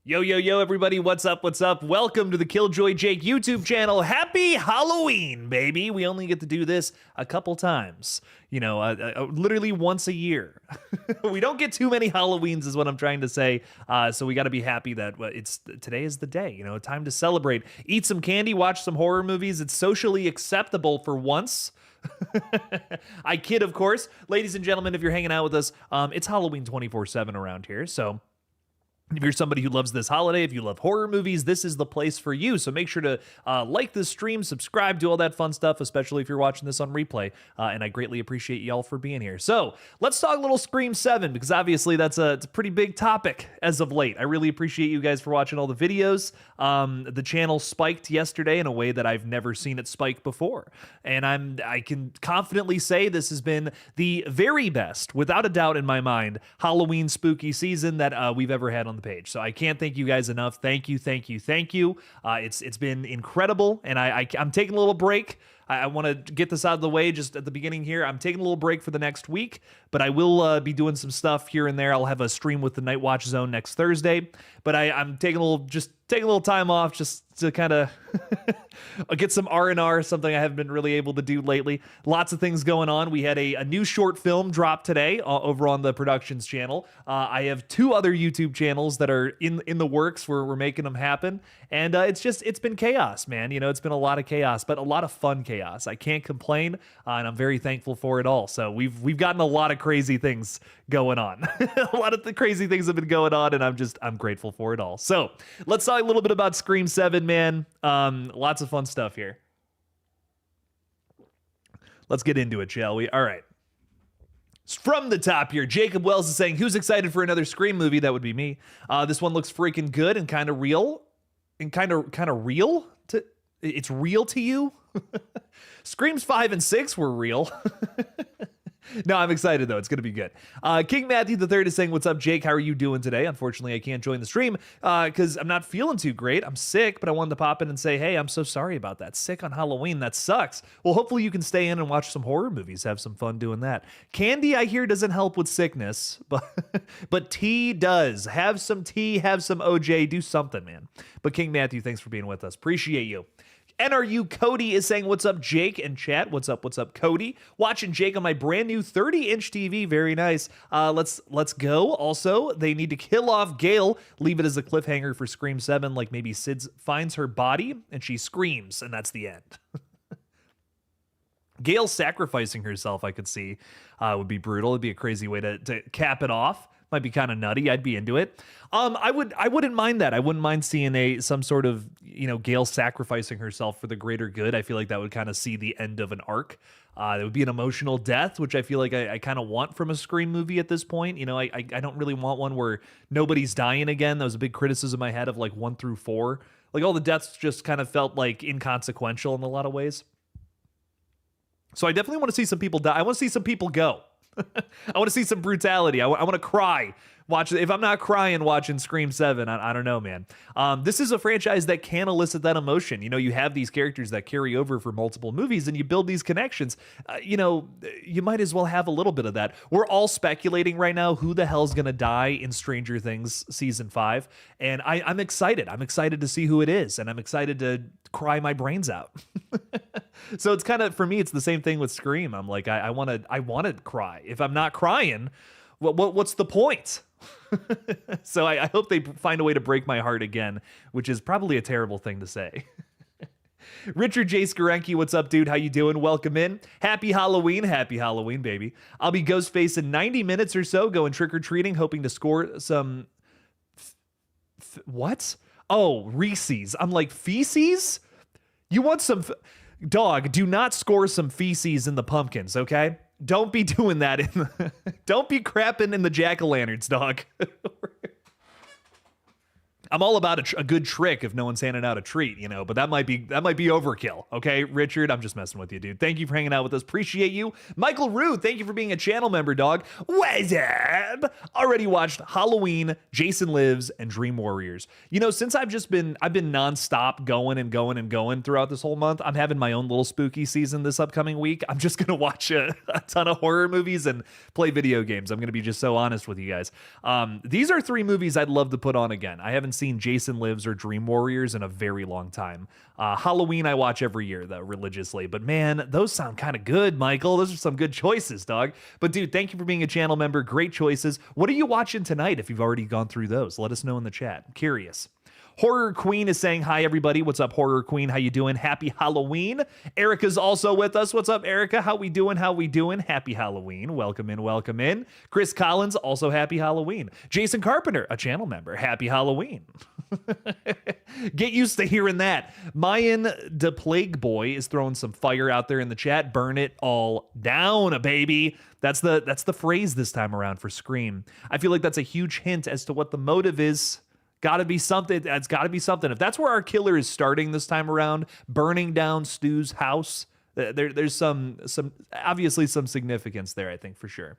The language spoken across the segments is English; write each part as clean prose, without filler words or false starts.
Yo, yo, yo, everybody, what's up, what's up? Welcome to the Killjoy Jake YouTube channel. Happy Halloween, baby. We only get to do this a couple times, literally once a year. We don't get too many Halloweens is what I'm trying to say, so we got to be happy that today is the day, time to celebrate. Eat some candy, watch some horror movies. It's socially acceptable for once. I kid, of course. Ladies and gentlemen, if you're hanging out with us, it's Halloween 24/7 around here, so if you're somebody who loves this holiday, if you love horror movies, this is the place for you. So make sure to like this stream, subscribe, do all that fun stuff, especially if you're watching this on replay. And I greatly appreciate y'all for being here. So let's talk a little Scream 7, because obviously it's a pretty big topic as of late. I really appreciate you guys for watching all the videos. The channel spiked yesterday in a way that I've never seen it spike before. And I can confidently say this has been the very best, without a doubt in my mind, Halloween spooky season that we've ever had on the page. So I can't thank you guys enough. Thank you, thank you, thank you. It's been incredible, and I'm taking a little break. I want to get this out of the way just at the beginning here. I'm taking a little break for the next week, but I will be doing some stuff here and there. I'll have a stream with the Night Watch Zone next Thursday, but I'm taking a little time off just to kind of get some R&R, something I haven't been really able to do lately. Lots of things going on. We had a new short film drop today over on the Productions channel. I have two other YouTube channels that are in the works where we're making them happen. And it's been chaos, man. It's been a lot of chaos, but a lot of fun chaos. I can't complain, and I'm very thankful for it all. So we've gotten a lot of crazy things going on. A lot of the crazy things have been going on, and I'm grateful for it all. So let's talk a little bit about Scream 7, man. Lots of fun stuff here. Let's get into it, shall we? All right. From the top here, Jacob Wells is saying, who's excited for another Scream movie? That would be me. This one looks freaking good and kind of real. And kind of real? It's real to you? Screams 5 and 6 were real. No, I'm excited, though. It's going to be good. King Matthew III is saying, what's up, Jake? How are you doing today? Unfortunately, I can't join the stream because I'm not feeling too great. I'm sick, but I wanted to pop in and say, hey, I'm so sorry about that. Sick on Halloween. That sucks. Well, hopefully you can stay in and watch some horror movies. Have some fun doing that. Candy, I hear, doesn't help with sickness, but tea does. Have some tea. Have some OJ. Do something, man. But King Matthew, thanks for being with us. Appreciate you. NRU Cody is saying, what's up, Jake? And chat, what's up, Cody? Watching Jake on my brand new 30-inch TV. Very nice. Let's go. Also, they need to kill off Gail. Leave it as a cliffhanger for Scream 7, like maybe Sid finds her body and she screams, and that's the end. Gail sacrificing herself, I could see, would be brutal. It'd be a crazy way to cap it off. Might be kind of nutty. I'd be into it. I wouldn't mind that. I wouldn't mind seeing some sort of, Gail sacrificing herself for the greater good. I feel like that would kind of see the end of an arc. It would be an emotional death, which I feel like I kind of want from a Scream movie at this point. I don't really want one where nobody's dying again. That was a big criticism I had of 1 through 4. Like all the deaths just kind of felt like inconsequential in a lot of ways. So I definitely want to see some people die. I want to see some people go. I want to see some brutality. I want to cry. If I'm not crying watching Scream 7, I don't know, man. This is a franchise that can elicit that emotion. You have these characters that carry over for multiple movies and you build these connections. You might as well have a little bit of that. We're all speculating right now who the hell's going to die in Stranger Things Season 5. And I'm excited. I'm excited to see who it is. And I'm excited to cry my brains out. So it's kind of, for me, it's the same thing with Scream. I'm like, I want to cry. If I'm not crying, what's the point? So I hope they find a way to break my heart again, which is probably a terrible thing to say. Richard J. Skarenki, what's up, dude? How you doing? Welcome in. Happy Halloween, baby. I'll be Ghostface in 90 minutes or so, going trick-or-treating, hoping to score some... What? Oh, Reese's. I'm like, feces? You want some... Dog, do not score some feces in the pumpkins, okay? Don't be doing that. Don't be crapping in the jack-o'-lanterns, dog. I'm all about a good trick if no one's handing out a treat, but that might be overkill. Okay, Richard, I'm just messing with you, dude. Thank you for hanging out with us. Appreciate you. Michael Rude, thank you for being a channel member, dog. What's up? Already watched Halloween, Jason Lives, and Dream Warriors. Since I've been nonstop going throughout this whole month. I'm having my own little spooky season this upcoming week. I'm just gonna watch a ton of horror movies and play video games. I'm gonna be just so honest with you guys. These are 3 movies I'd love to put on again. I haven't seen Jason Lives or Dream Warriors in a very long time. Halloween I watch every year, though, religiously. But man, those sound kind of good, Michael. Those are some good choices, dog. But dude, thank you for being a channel member. Great choices. What are you watching tonight if you've already gone through those? Let us know in the chat. I'm curious. Horror Queen is saying, hi, everybody. What's up, Horror Queen? How you doing? Happy Halloween. Erica's also with us. What's up, Erica? How we doing? How we doing? Happy Halloween. Welcome in, welcome in. Chris Collins, also happy Halloween. Jason Carpenter, a channel member. Happy Halloween. Get used to hearing that. Mayan the Plague Boy is throwing some fire out there in the chat. Burn it all down, baby. That's the phrase this time around for Scream. I feel like that's a huge hint as to what the motive is. Gotta be something. That's gotta be something. If that's where our killer is starting this time around, burning down Stu's house, there's some obviously some significance there, I think, for sure.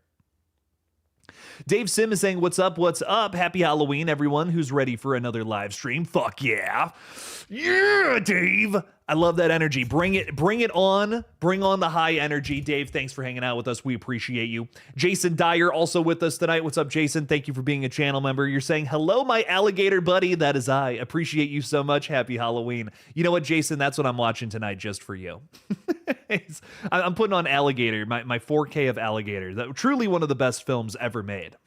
Dave Sim is saying, what's up? What's up? Happy Halloween, everyone who's ready for another live stream. Fuck yeah. Yeah, Dave. I love that energy. Bring it on. Bring on the high energy. Dave, thanks for hanging out with us. We appreciate you. Jason Dyer also with us tonight. What's up, Jason? Thank you for being a channel member. You're saying, hello, my alligator buddy. That is I. Appreciate you so much. Happy Halloween. You know what, Jason? That's what I'm watching tonight just for you. I'm putting on Alligator, my 4K of Alligator. That truly one of the best films ever made.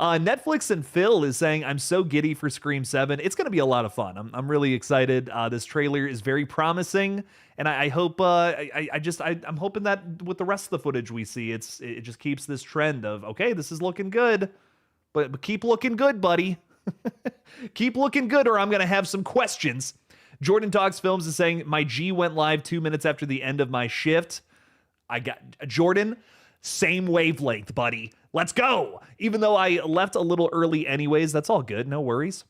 Netflix and Phil is saying, I'm so giddy for Scream 7. It's going to be a lot of fun. I'm really excited. This trailer is very promising, and I hope I'm hoping that with the rest of the footage we see, it just keeps this trend of, okay, this is looking good, but keep looking good, buddy. Keep looking good, or I'm going to have some questions. Jordan Talks Films is saying, my G went live 2 minutes after the end of my shift. I got Jordan, same wavelength, buddy. Let's go. Even though I left a little early anyways, that's all good. No worries.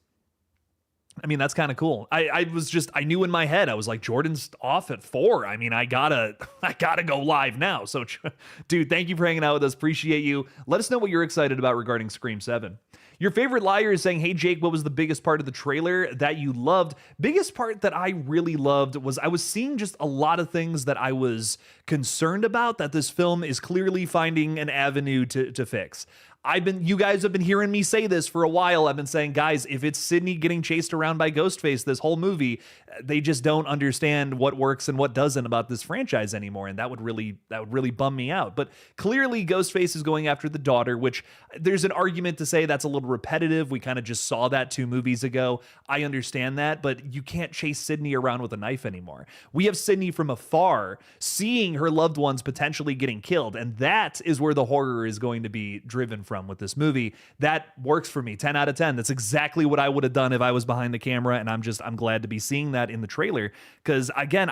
I mean, that's kind of cool. I knew in my head, I was like, Jordan's off at 4. I mean, I gotta go live now. So dude, thank you for hanging out with us. Appreciate you. Let us know what you're excited about regarding Scream 7. Your favorite liar is saying, hey, Jake, what was the biggest part of the trailer that you loved? Biggest part that I really loved was I was seeing just a lot of things that I was concerned about that this film is clearly finding an avenue to fix. You guys have been hearing me say this for a while. I've been saying, guys, if it's Sidney getting chased around by Ghostface this whole movie, they just don't understand what works and what doesn't about this franchise anymore, and that would really bum me out. But clearly Ghostface is going after the daughter, which there's an argument to say that's a little repetitive. We kind of just saw that 2 movies ago. I understand that, but you can't chase Sidney around with a knife anymore. We have Sidney from afar seeing her loved ones potentially getting killed, and that is where the horror is going to be driven from with this movie. That works for me. 10 out of 10. That's exactly what I would have done if I was behind the camera, and I'm glad to be seeing that in the trailer, because again,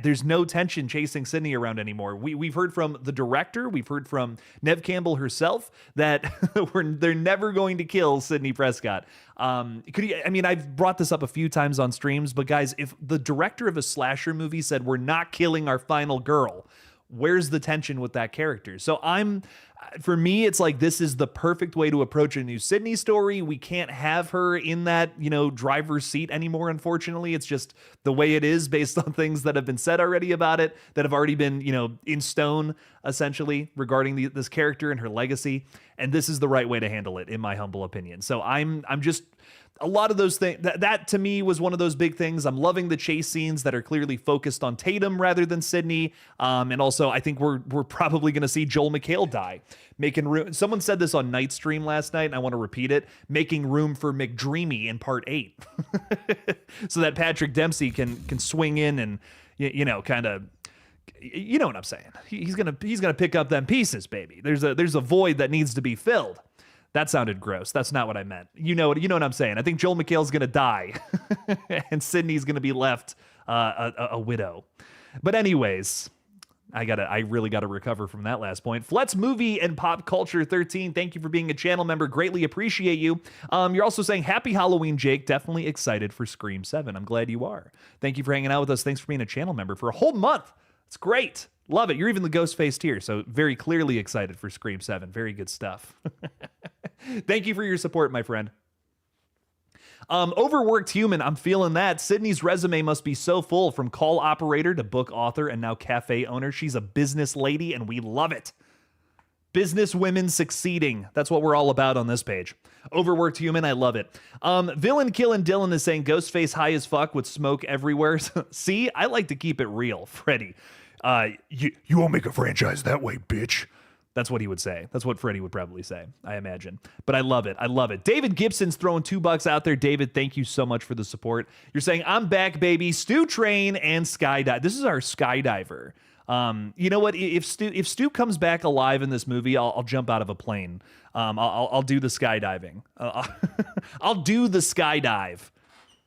there's no tension chasing Sidney around anymore. We've heard from the director, we've heard from Neve Campbell herself that they're never going to kill Sidney Prescott. I've brought this up a few times on streams, but guys, if the director of a slasher movie said we're not killing our final girl, where's the tension with that character? So for me, it's like, this is the perfect way to approach a new Sidney story. We can't have her in that, driver's seat anymore, unfortunately. It's just the way it is based on things that have been said already about it, that have already been, in stone, essentially, regarding this character and her legacy. And this is the right way to handle it, in my humble opinion. So I'm just... A lot of those things, that to me was one of those big things. I'm loving the chase scenes that are clearly focused on Tatum rather than Sidney. And also, I think we're probably going to see Joel McHale die. Making room. Someone said this on Night Stream last night, and I want to repeat it. Making room for McDreamy in part 8. So that Patrick Dempsey can swing in and, kind of... You know what I'm saying. He's gonna pick up them pieces, baby. There's a void that needs to be filled. That sounded gross. That's not what I meant. You know what I'm saying. I think Joel McHale's going to die and Sidney's going to be left a widow. But anyways, I really got to recover from that last point. Flet's Movie and Pop Culture 13. Thank you for being a channel member. Greatly appreciate you. You're also saying happy Halloween, Jake. Definitely excited for Scream 7. I'm glad you are. Thank you for hanging out with us. Thanks for being a channel member for a whole month. It's great. Love it. You're even the ghost-faced here, so very clearly excited for Scream 7. Very good stuff. Thank you for your support, my friend. Overworked human, I'm feeling that. Sydney's resume must be so full, from call operator to book author and now cafe owner. She's a business lady, and we love it. Business women succeeding. That's what we're all about on this page. Overworked human, I love it. Villain Killin' Dylan is saying Ghostface high as fuck with smoke everywhere. See, I like to keep it real, Freddy. You won't make a franchise that way, bitch. That's what he would say. That's what Freddy would probably say, I imagine. But I love it. I love it. David Gibson's throwing $2 out there. David, thank you so much for the support. You're saying, I'm back, baby. Stew Train and Skydive. This is our Skydiver. You know what? If Stu comes back alive in this movie, I'll jump out of a plane. I'll do the skydiving. I'll do the skydive.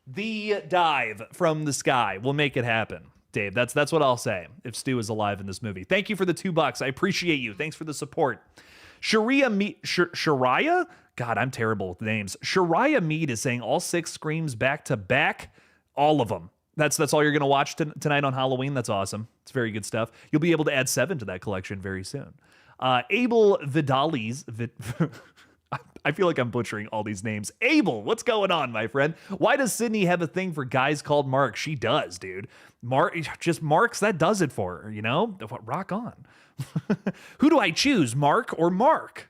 The dive from the sky. We'll make it happen. Dave, that's what I'll say if Stu is alive in this movie. Thank you for the $2. I appreciate you. Thanks for the support. Shariah? God, I'm terrible with names. Shariah Mead is saying all 6 Screams back to back. All of them. That's all you're going to watch tonight on Halloween. That's awesome. It's very good stuff. You'll be able to add 7 to that collection very soon. Abel Vidales. I feel like I'm butchering all these names. Abel, what's going on, my friend? Why does Sydney have a thing for guys called Mark? She does, dude. Just Marks, that does it for her, you know? Rock on. Who do I choose, Mark or Mark?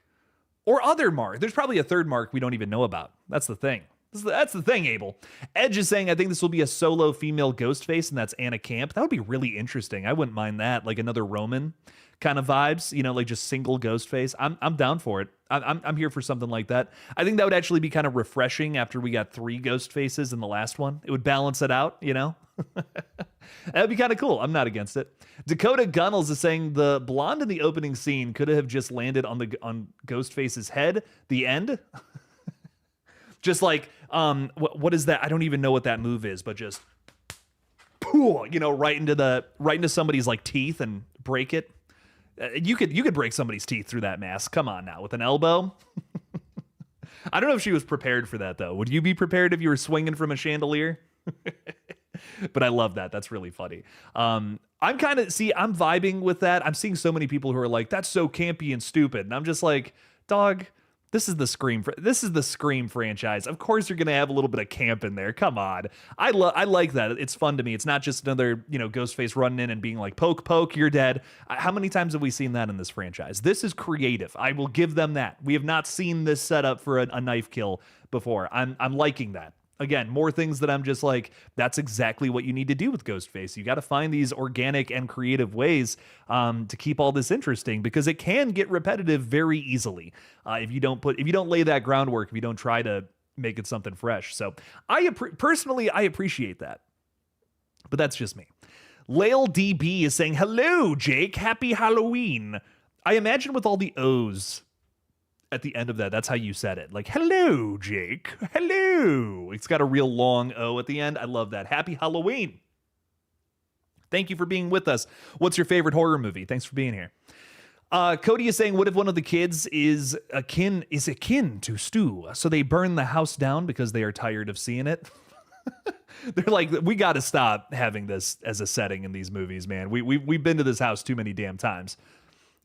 Or other Mark? There's probably a third Mark we don't even know about. That's the thing. That's the thing, Abel. Edge is saying, I think this will be a solo female Ghostface, and that's Anna Camp. That would be really interesting. I wouldn't mind that. Like another Roman kind of vibes, you know, like just single Ghostface. I'm down for it. I'm here for something like that. I think that would actually be kind of refreshing after we got 3 Ghostfaces in the last one. It would balance it out, you know? That'd be kind of cool. I'm not against it. Dakota Gunnels is saying the blonde in the opening scene could have just landed on Ghostface's head. The end. Just like, what is that? I don't even know what that move is, but just, you know, right into somebody's like teeth and break it. You could break somebody's teeth through that mask. Come on now, with an elbow. I don't know if she was prepared for that though. Would you be prepared if you were swinging from a chandelier? But I love that. That's really funny. I'm vibing with that. I'm seeing so many people who are like, that's so campy and stupid. And I'm just like, dog, this is the Scream franchise. Of course you're going to have a little bit of camp in there. Come on. I like that. It's fun to me. It's not just another, you know, Ghostface running in and being like, poke, poke, you're dead. How many times have we seen that in this franchise? This is creative. I will give them that. We have not seen this setup for a knife kill before. I'm liking that. Again, more things that I'm just like, that's exactly what you need to do with Ghostface. You got to find these organic and creative ways to keep all this interesting, because it can get repetitive very easily if you don't lay that groundwork, if you don't try to make it something fresh. So personally, I appreciate that, but that's just me. Lael DB is saying, hello, Jake. Happy Halloween. I imagine with all the O's at the end of that's how you said it. Like, hello, Jake. Hello. It's got a real long O at the end. I love that. Happy Halloween. Thank you for being with us. What's your favorite horror movie? Thanks for being here. Cody is saying, what if one of the kids is akin to Stu? So they burn the house down because they are tired of seeing it. They're like, we got to stop having this as a setting in these movies, man. We've been to this house too many damn times.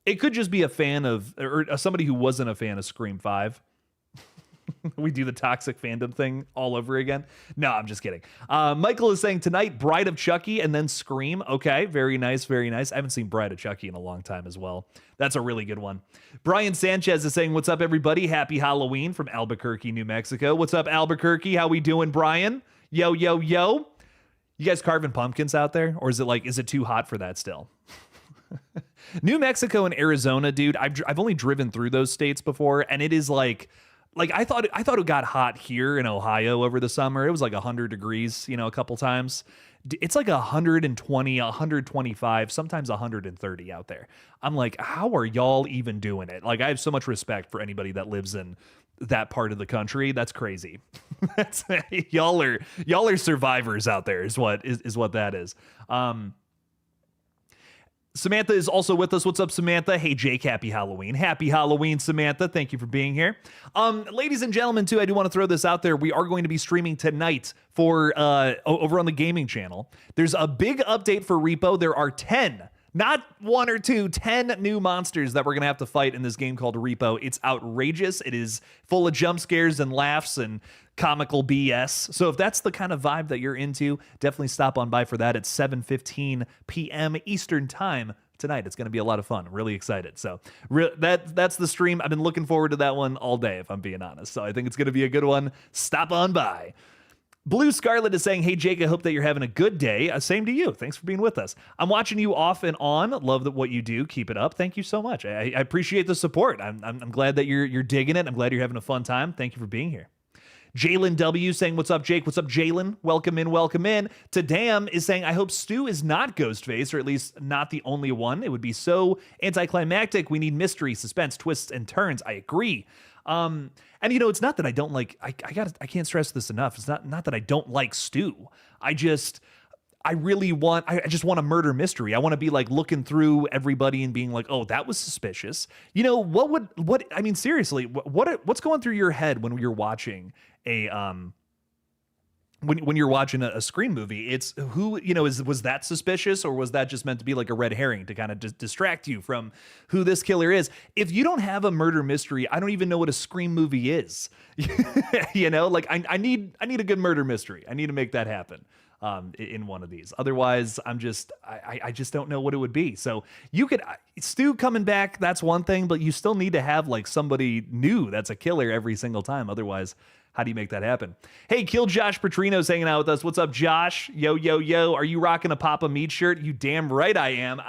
It could just be a fan of, or somebody who wasn't a fan of Scream 5. We do the toxic fandom thing all over again. No, I'm just kidding. Michael is saying tonight, Bride of Chucky and then Scream. Okay, very nice, very nice. I haven't seen Bride of Chucky in a long time as well. That's a really good one. Brian Sanchez is saying, what's up, everybody? Happy Halloween from Albuquerque, New Mexico. What's up, Albuquerque? How we doing, Brian? Yo, yo, yo. You guys carving pumpkins out there? Or is it too hot for that still? New Mexico and Arizona, dude, I've only driven through those states before, and it is like I thought it got hot here in Ohio over the summer. It was like 100 degrees, you know, a couple times. It's like 120, 125, sometimes 130 out there. I'm like, how are y'all even doing it? Like, I have so much respect for anybody that lives in that part of the country. That's crazy. Y'all are survivors out there is what that is. Samantha is also with us. What's up, Samantha? Hey, Jake, happy Halloween. Happy Halloween, Samantha. Thank you for being here. Ladies and gentlemen, too, I do want to throw this out there. We are going to be streaming tonight for over on the gaming channel. There's a big update for Repo. There are 10, not 1 or 2, 10 new monsters that we're going to have to fight in this game called Repo. It's outrageous. It is full of jump scares and laughs and comical BS. So if that's the kind of vibe that you're into, definitely stop on by for that at 7:15 p.m. Eastern Time tonight. It's going to be a lot of fun. I'm really excited. So that's the stream. I've been looking forward to that one all day, if I'm being honest. So I think it's going to be a good one. Stop on by. Blue Scarlet is saying, hey, Jake, I hope that you're having a good day. Same to you. Thanks for being with us. I'm watching you off and on. Love what you do. Keep it up. Thank you so much. I appreciate the support. I'm glad that you're digging it. I'm glad you're having a fun time. Thank you for being here. Jalen W saying, what's up, Jake? What's up, Jalen? Welcome in, welcome in. Tadam is saying, I hope Stu is not Ghostface, or at least not the only one. It would be so anticlimactic. We need mystery, suspense, twists, and turns. I agree. And it's not that I don't like, I can't stress this enough. It's not that I don't like Stu. I just want a murder mystery. I want to be like looking through everybody and being like, oh, that was suspicious. Seriously, what's going through your head when you're watching when you're watching a Scream movie? It's was that suspicious, or was that just meant to be like a red herring to kind of just distract you from who this killer is? If you don't have a murder mystery, I don't even know what a Scream movie is. I need a good murder mystery. I need to make that happen in one of these. Otherwise, I just don't know what it would be. So you could, Stu coming back, that's one thing, but you still need to have like somebody new that's a killer every single time. Otherwise, how do you make that happen? Hey, Kill Josh Petrino's hanging out with us. What's up, Josh? Yo, yo, yo. Are you rocking a Papa Meat shirt? You damn right I am.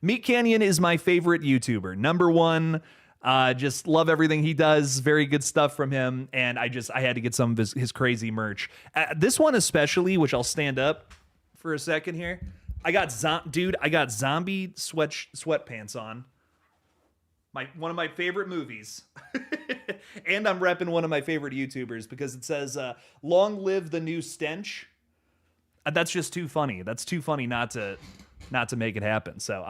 Meat Canyon is my favorite YouTuber. Number one. Just love everything he does. Very good stuff from him. And I had to get some of his crazy merch. This one especially, which I'll stand up for a second here. I got zombie sweatpants on. One of my favorite movies. And I'm repping one of my favorite YouTubers because it says, long live the new stench. That's just too funny. That's too funny not to make it happen. So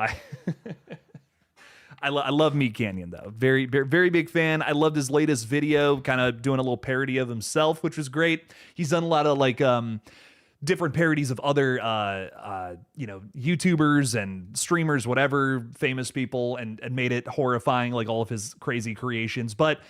I love Meat Canyon, though. Very, very, very big fan. I loved his latest video, kind of doing a little parody of himself, which was great. He's done a lot of different parodies of other YouTubers and streamers, whatever, famous people, and made it horrifying, like all of his crazy creations. But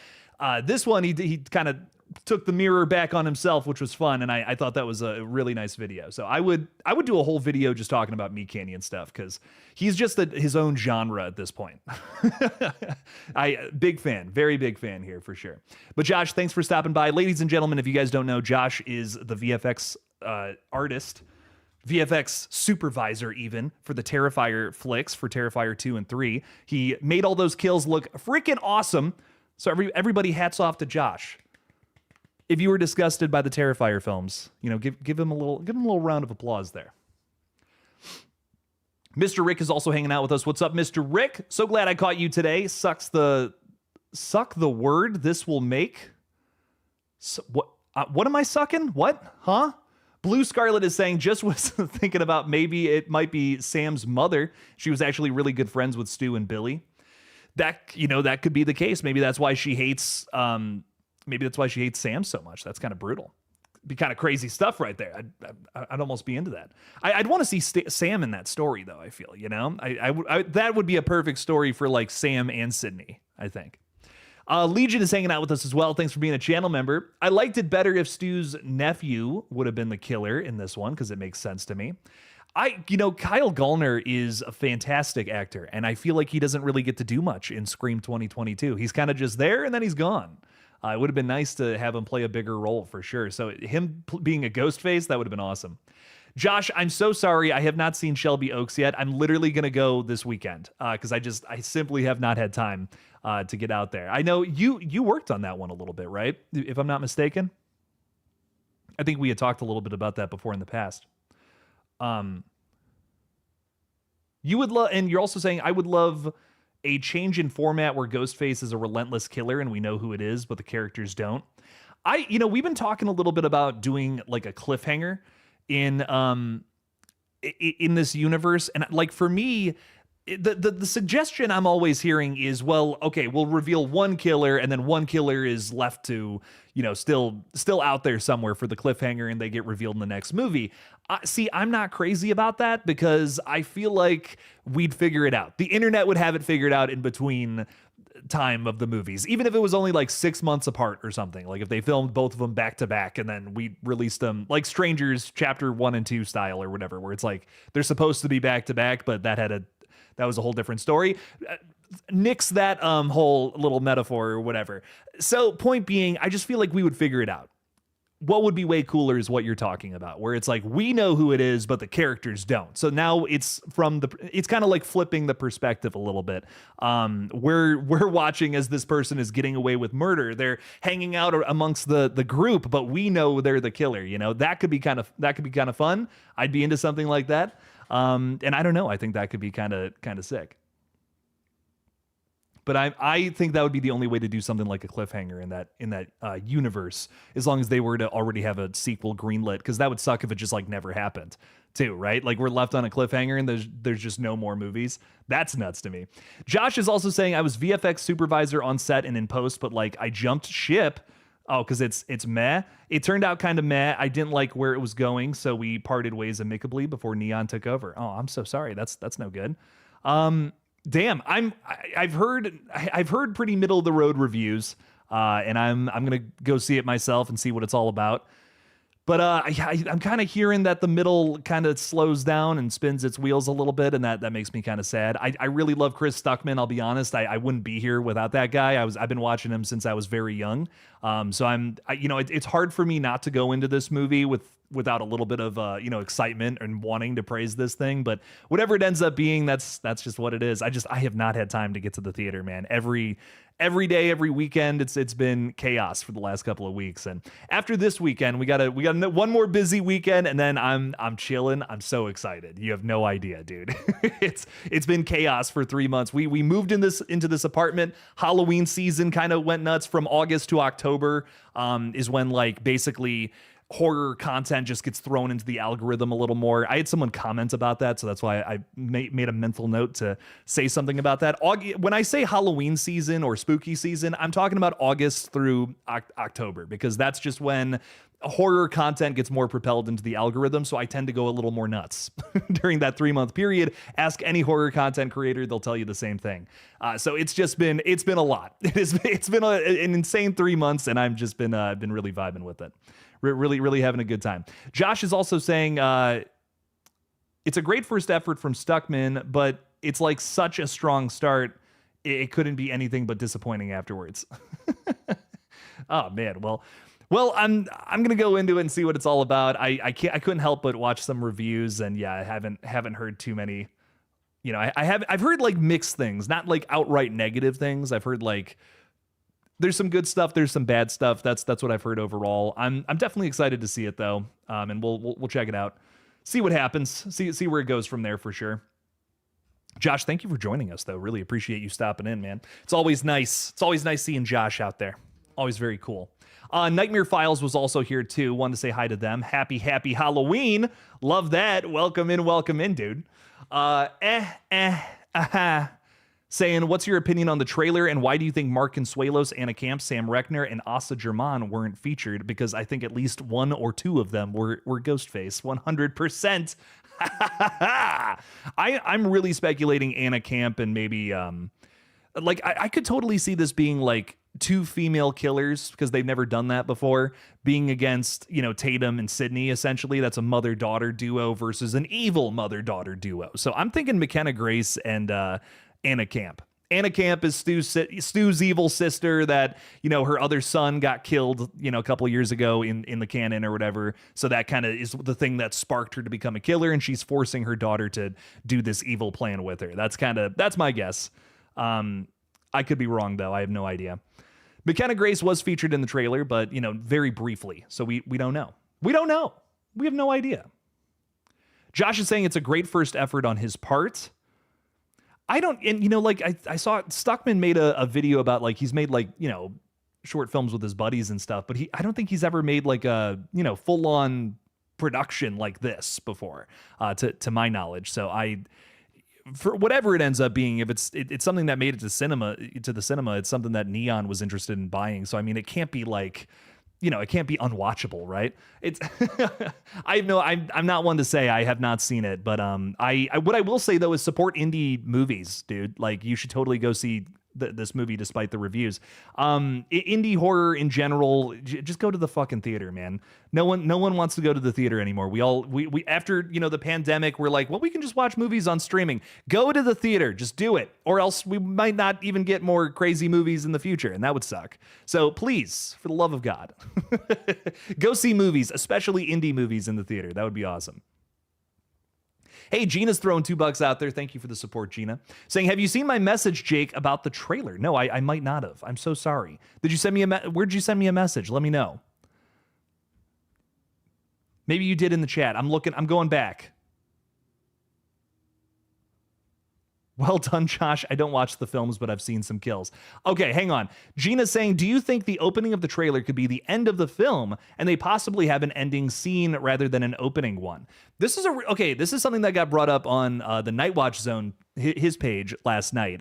this one, he kind of took the mirror back on himself, which was fun, and I thought that was a really nice video. So I would do a whole video just talking about Meat Canyon stuff, because he's just his own genre at this point. Big fan, very big fan here for sure. But Josh, thanks for stopping by. Ladies and gentlemen, if you guys don't know, Josh is the VFX artist, VFX supervisor even, for the Terrifier flicks, for Terrifier 2 and 3. He made all those kills look freaking awesome. So everybody hats off to Josh. If you were disgusted by the Terrifier films, give him a little round of applause there. Mr. Rick is also hanging out with us. What's up, Mr. Rick? So glad I caught you today. Suck the word this will make. What am I sucking? What? Huh? Blue Scarlet is saying, just was thinking about maybe it might be Sam's mother. She was actually really good friends with Stu and Billy. That could be the case. Maybe that's why she hates Sam so much. That's kind of brutal. Be kind of crazy stuff right there. I'd almost be into that. I'd want to see Sam in that story, though. I feel, that would be a perfect story for like Sam and Sydney, I think. Legion is hanging out with us as well. Thanks for being a channel member. I liked it better if Stu's nephew would have been the killer in this one, because it makes sense to me. Kyle Gallner is a fantastic actor, and I feel like he doesn't really get to do much in Scream 2022. He's kind of just there, and then he's gone. It would have been nice to have him play a bigger role for sure. So him being a ghost face, that would have been awesome. Josh, I'm so sorry. I have not seen Shelby Oaks yet. I'm literally going to go this weekend because I simply have not had time to get out there. I know you worked on that one a little bit, right? If I'm not mistaken. I think we had talked a little bit about that before in the past. You would love, and you're also saying, I would love a change in format where Ghostface is a relentless killer and we know who it is, but the characters don't. We've been talking a little bit about doing like a cliffhanger in this universe. And like, for me, the suggestion I'm always hearing is, well, okay, we'll reveal one killer and then one killer is left to, still out there somewhere for the cliffhanger and they get revealed in the next movie. See, I'm not crazy about that because I feel like we'd figure it out. The internet would have it figured out in between time of the movies, even if it was only like 6 months apart or something. Like if they filmed both of them back to back and then we released them like Strangers chapter 1 and 2 style or whatever, where it's like they're supposed to be back to back, but that had that was a whole different story. Nix that whole little metaphor or whatever. So point being, I just feel like we would figure it out. What would be way cooler is what you're talking about, where it's like we know who it is, but the characters don't. So now it's kind of like flipping the perspective a little bit. We're watching as this person is getting away with murder. They're hanging out amongst the group, but we know they're the killer. You know, that could be kind of fun. I'd be into something like that. And I don't know. I think that could be kind of sick. But I think that would be the only way to do something like a cliffhanger in that universe, as long as they were to already have a sequel greenlit, because that would suck if it just like never happened too, right? Like we're left on a cliffhanger and there's just no more movies. That's nuts to me. Josh is also saying I was VFX supervisor on set and in post, but like I jumped ship. Oh, because it's meh. It turned out kind of meh. I didn't like where it was going, so we parted ways amicably before Neon took over. Oh, I'm so sorry. That's no good. Damn, I've heard pretty middle of the road reviews, and I'm gonna go see it myself and see what it's all about. But I'm kind of hearing that the middle kind of slows down and spins its wheels a little bit, and that makes me kind of sad. I really love Chris Stuckman. I'll be honest, I wouldn't be here without that guy. I've been watching him since I was very young. So it's hard for me not to go into this movie without a little bit of excitement and wanting to praise this thing. But whatever it ends up being, that's just what it is. I have not had time to get to the theater, man. Every day, every weekend, it's been chaos for the last couple of weeks. And after this weekend, we got one more busy weekend, and then I'm chilling. I'm so excited. You have no idea, dude. It's been chaos for 3 months. We moved into this apartment. Halloween season kind of went nuts from August to October. Is when like basically horror content just gets thrown into the algorithm a little more. I had someone comment about that, so that's why I made a mental note to say something about that. When I say Halloween season or spooky season, I'm talking about August through October, because that's just when horror content gets more propelled into the algorithm, so I tend to go a little more nuts during that 3-month period. Ask any horror content creator, they'll tell you the same thing. So it's been a lot. It's been an insane 3 months, and I've just been really vibing with it. Really having a good time. Josh is also saying it's a great first effort from Stuckman, but it's like such a strong start. It couldn't be anything but disappointing afterwards. Oh man, well, I'm gonna go into it and see what it's all about. I couldn't help but watch some reviews, and yeah, I haven't heard too many. You know, I've heard like mixed things, not like outright negative things. I've heard like there's some good stuff, there's some bad stuff. That's what I've heard overall. I'm definitely excited to see it though, and we'll check it out, see what happens, see where it goes from there for sure. Josh, thank you for joining us though. Really appreciate you stopping in, man. It's always nice seeing Josh out there. Always very cool. Nightmare Files was also here too. Wanted to say hi to them. Happy Halloween. Love that. Welcome in, dude. Saying, what's your opinion on the trailer, and why do you think Mark Consuelos, Anna Camp, Sam Reckner, and Asa German weren't featured? Because I think at least one or two of them were Ghostface. 100%. I'm really speculating Anna Camp and maybe I could totally see this being like two female killers, because they've never done that before, being against, Tatum and Sydney. Essentially, that's a mother-daughter duo versus an evil mother-daughter duo. So I'm thinking McKenna Grace and Anna Camp. Anna Camp is Stu's evil sister that, her other son got killed, a couple of years ago in the canon or whatever. So that kind of is the thing that sparked her to become a killer, and she's forcing her daughter to do this evil plan with her. That's my guess. I could be wrong though. I have no idea. McKenna Grace was featured in the trailer, but very briefly. So we don't know. We don't know. We have no idea. Josh is saying it's a great first effort on his part. I don't, and I saw Stuckman made a video about like he's made like short films with his buddies and stuff, but I don't think he's ever made like a full on production like this before, to my knowledge. So for whatever it ends up being, if it's something that made it to the cinema, it's something that Neon was interested in buying. So I mean, it can't be like, it can't be unwatchable, right? It's I'm not one to say I have not seen it, but what I will say though is support indie movies, dude. Like you should totally go see this movie despite the reviews. Indie horror in general, just go to the fucking theater, man. No one wants to go to the theater anymore. We after the pandemic, we're like, well, we can just watch movies on streaming. Go to the theater, just do it, or else we might not even get more crazy movies in the future, and that would suck. So please, for the love of God, go see movies, especially indie movies in the theater. That would be awesome. Hey, Gina's throwing $2 out there. Thank you for the support, Gina. Saying, have you seen my message, Jake, about the trailer? No, I might not have. I'm so sorry. Did you send me where'd you send me a message? Let me know. Maybe you did in the chat. I'm going back. Well done, Josh. I don't watch the films, but I've seen some kills. Okay, hang on. Gina's saying, do you think the opening of the trailer could be the end of the film and they possibly have an ending scene rather than an opening one? This is something that got brought up on the Nightwatch Zone, his page last night.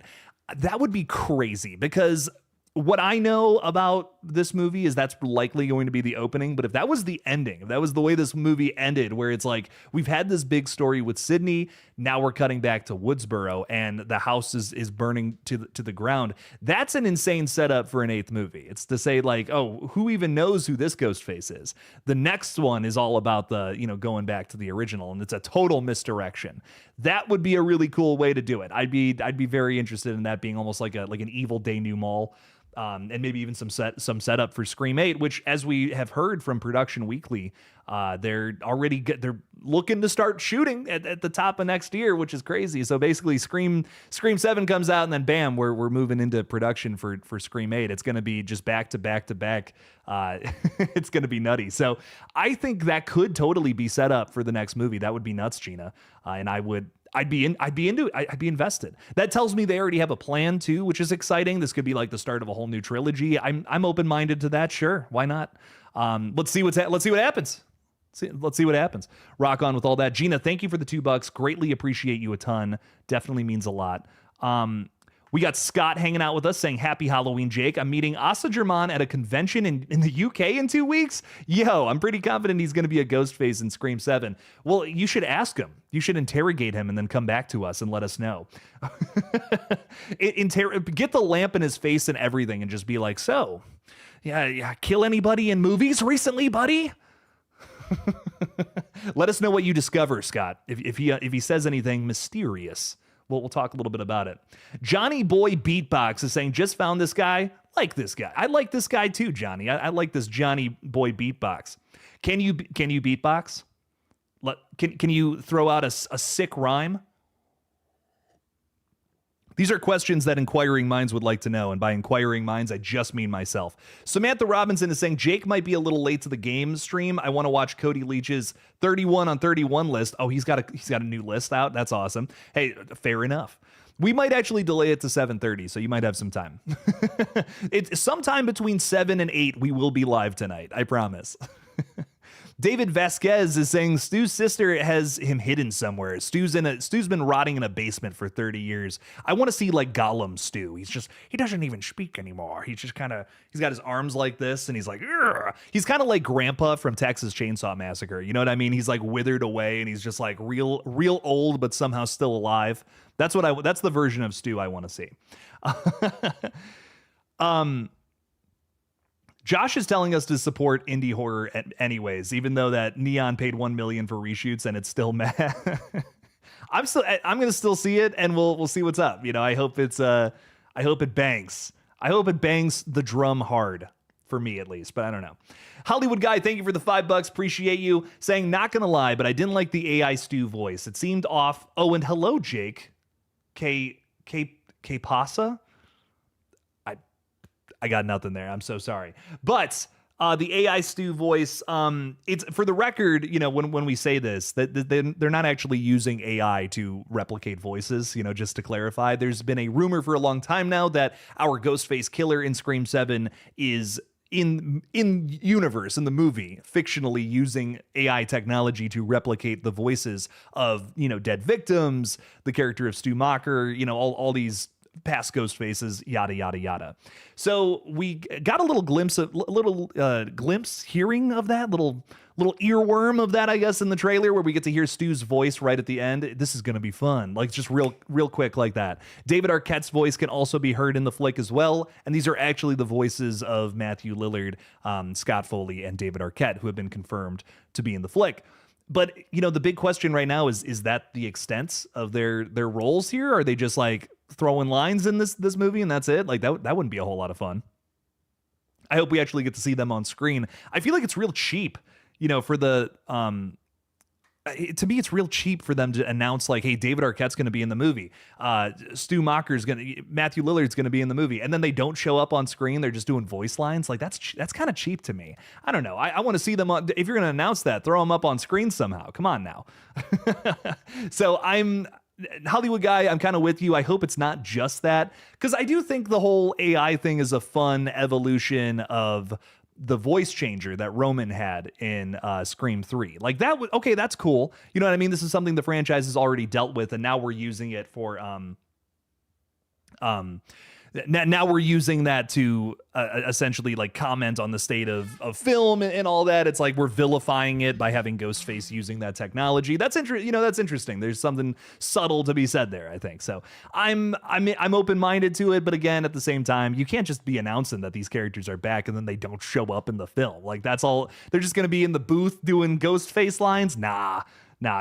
That would be crazy because what I know about this movie is that's likely going to be the opening. But if that was the ending, if that was the way this movie ended, where it's like we've had this big story with Sydney, now we're cutting back to Woodsboro and the house is burning to the ground. That's an insane setup for an 8th movie. It's to say like, oh, who even knows who this Ghostface is? The next one is all about the, going back to the original, and it's a total misdirection. That would be a really cool way to do it. I'd be very interested in that being almost like an evil denouement. And maybe even some setup for Scream 8, which, as we have heard from Production Weekly, they're looking to start shooting at the top of next year, which is crazy. So basically, Scream 7 comes out, and then bam, we're moving into production for Scream 8. It's going to be just back to back to back. It's going to be nutty. So I think that could totally be set up for the next movie. That would be nuts, Gina, and I'd be into it. I'd be invested. That tells me they already have a plan too, which is exciting. This could be like the start of a whole new trilogy. I'm open-minded to that. Sure, why not? Let's see what happens. Let's see what happens. Rock on with all that. Gina, thank you for the $2. Greatly appreciate you a ton. Definitely means a lot. We got Scott hanging out with us saying, happy Halloween, Jake. I'm meeting Asa German at a convention in the UK in 2 weeks. Yo, I'm pretty confident he's going to be a Ghostface in Scream 7. Well, you should ask him. You should interrogate him and then come back to us and let us know. Get the lamp in his face and everything and just be like, so, yeah, kill anybody in movies recently, buddy? Let us know what you discover, Scott. If he says anything mysterious. We'll talk a little bit about it. Johnny Boy Beatbox is saying, just found this guy. Like this guy. I like this guy too, Johnny. I like this Johnny Boy Beatbox. Can you beatbox? Can you throw out a sick rhyme? These are questions that inquiring minds would like to know, and by inquiring minds, I just mean myself. Samantha Robinson is saying, Jake might be a little late to the game stream. I want to watch Cody Leach's 31 on 31 list. Oh, he's got a new list out. That's awesome. Hey, fair enough. We might actually delay it to 7:30, so you might have some time. It's sometime between 7 and 8. We will be live tonight. I promise. David Vasquez is saying Stu's sister has him hidden somewhere. Stu's been rotting in a basement for 30 years. I want to see like Gollum Stu. He doesn't even speak anymore. He's just he's got his arms like this and he's like, Urgh. He's kind of like Grandpa from Texas Chainsaw Massacre. You know what I mean? He's like withered away and he's just like real old, but somehow still alive. That's the version of Stu I want to see. Josh is telling us to support indie horror anyways, even though that Neon paid $1 million for reshoots and it's still mad. I'm going to still see it and we'll see what's up. I hope it bangs. I hope it bangs the drum hard for me at least, but I don't know. Hollywood Guy, thank you for the $5. Appreciate you. Saying, not going to lie, but I didn't like the AI Stu voice. It seemed off. Oh, and hello, Jake. K Pasa? I got nothing there. I'm so sorry. But the AI Stu voice, it's for the record, when we say this, that they're not actually using AI to replicate voices, just to clarify. There's been a rumor for a long time now that our Ghostface killer in Scream 7 is in universe, in the movie, fictionally using AI technology to replicate the voices of, dead victims, the character of Stu Macher, all these past ghost faces, yada yada yada. So we got a little glimpse hearing of that little earworm of that, I guess, in the trailer, where we get to hear Stu's voice right at the end. This is gonna be fun, like just real quick like that. David Arquette's voice can also be heard in the flick as well, and these are actually the voices of Matthew Lillard, Scott Foley, and David Arquette, who have been confirmed to be in the flick. But the big question right now is that the extent of their roles here? Are they just like throwing lines in this movie and that's it? Like that wouldn't be a whole lot of fun. I hope we actually get to see them on screen. I feel like it's real cheap, for the to me, it's real cheap for them to announce like, hey, David Arquette's going to be in the movie. Matthew Lillard's going to be in the movie. And then they don't show up on screen. They're just doing voice lines. Like that's kind of cheap to me. I don't know. I want to see them on, if you're going to announce that, throw them up on screen somehow. Come on now. So Hollywood guy, I'm kind of with you. I hope it's not just that, because I do think the whole AI thing is a fun evolution of the voice changer that Roman had in Scream 3. Like that would, okay, that's cool. You know what I mean? This is something the franchise has already dealt with, and now we're using it for now we're using that to essentially like comment on the state of film and all that. It's like we're vilifying it by having Ghostface using that technology. That's that's interesting. There's something subtle to be said there, I think. So I'm open-minded to it, but again, at the same time, you can't just be announcing that these characters are back and then they don't show up in the film. Like that's all, they're just gonna be in the booth doing Ghostface lines. Nah,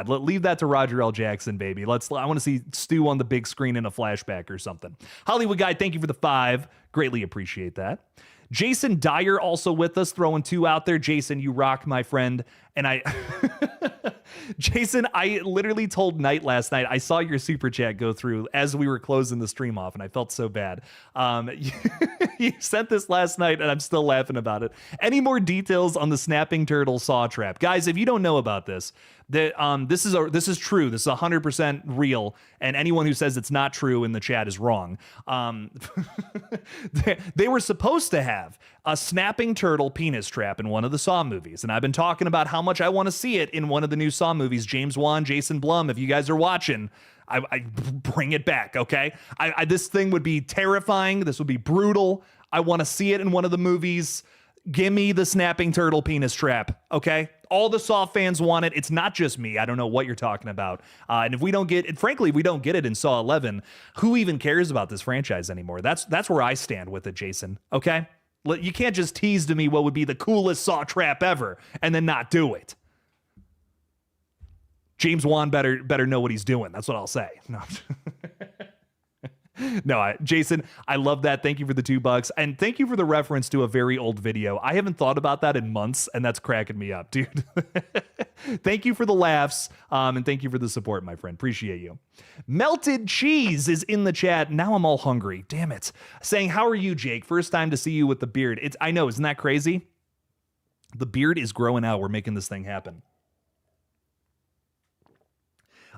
leave that to Roger L. Jackson, baby. I want to see Stu on the big screen in a flashback or something. Hollywood guy, thank you for the 5. Greatly appreciate that. Jason Dyer also with us, throwing 2 out there. Jason, you rock, my friend. And Jason, I literally told Knight last night, I saw your super chat go through as we were closing the stream off, and I felt so bad. You sent this last night, and I'm still laughing about it. Any more details on the snapping turtle saw trap? Guys, if you don't know about this, this is true. This is 100% real, and anyone who says it's not true in the chat is wrong. They were supposed to have a snapping turtle penis trap in one of the Saw movies, and I've been talking about how much I want to see it in one of the new Saw movies. James Wan, Jason Blum, if you guys are watching, I bring it back, okay? This thing would be terrifying. This would be brutal. I want to see it in one of the movies. Give me the snapping turtle penis trap, okay? All the Saw fans want it. It's not just me. I don't know what you're talking about. And if we don't get it, frankly, if we don't get it in Saw 11, who even cares about this franchise anymore? That's where I stand with it, Jason, okay? You can't just tease to me what would be the coolest Saw trap ever and then not do it. James Wan better know what he's doing. That's what I'll say. No. Jason, I love that. Thank you for the $2, and thank you for the reference to a very old video. I haven't thought about that in months, and that's cracking me up, dude. Thank you for the laughs, and thank you for the support, my friend. Appreciate you. Melted Cheese is in the chat. Now I'm all hungry. Damn it. Saying, how are you, Jake? First time to see you with the beard. I know, isn't that crazy? The beard is growing out. We're making this thing happen.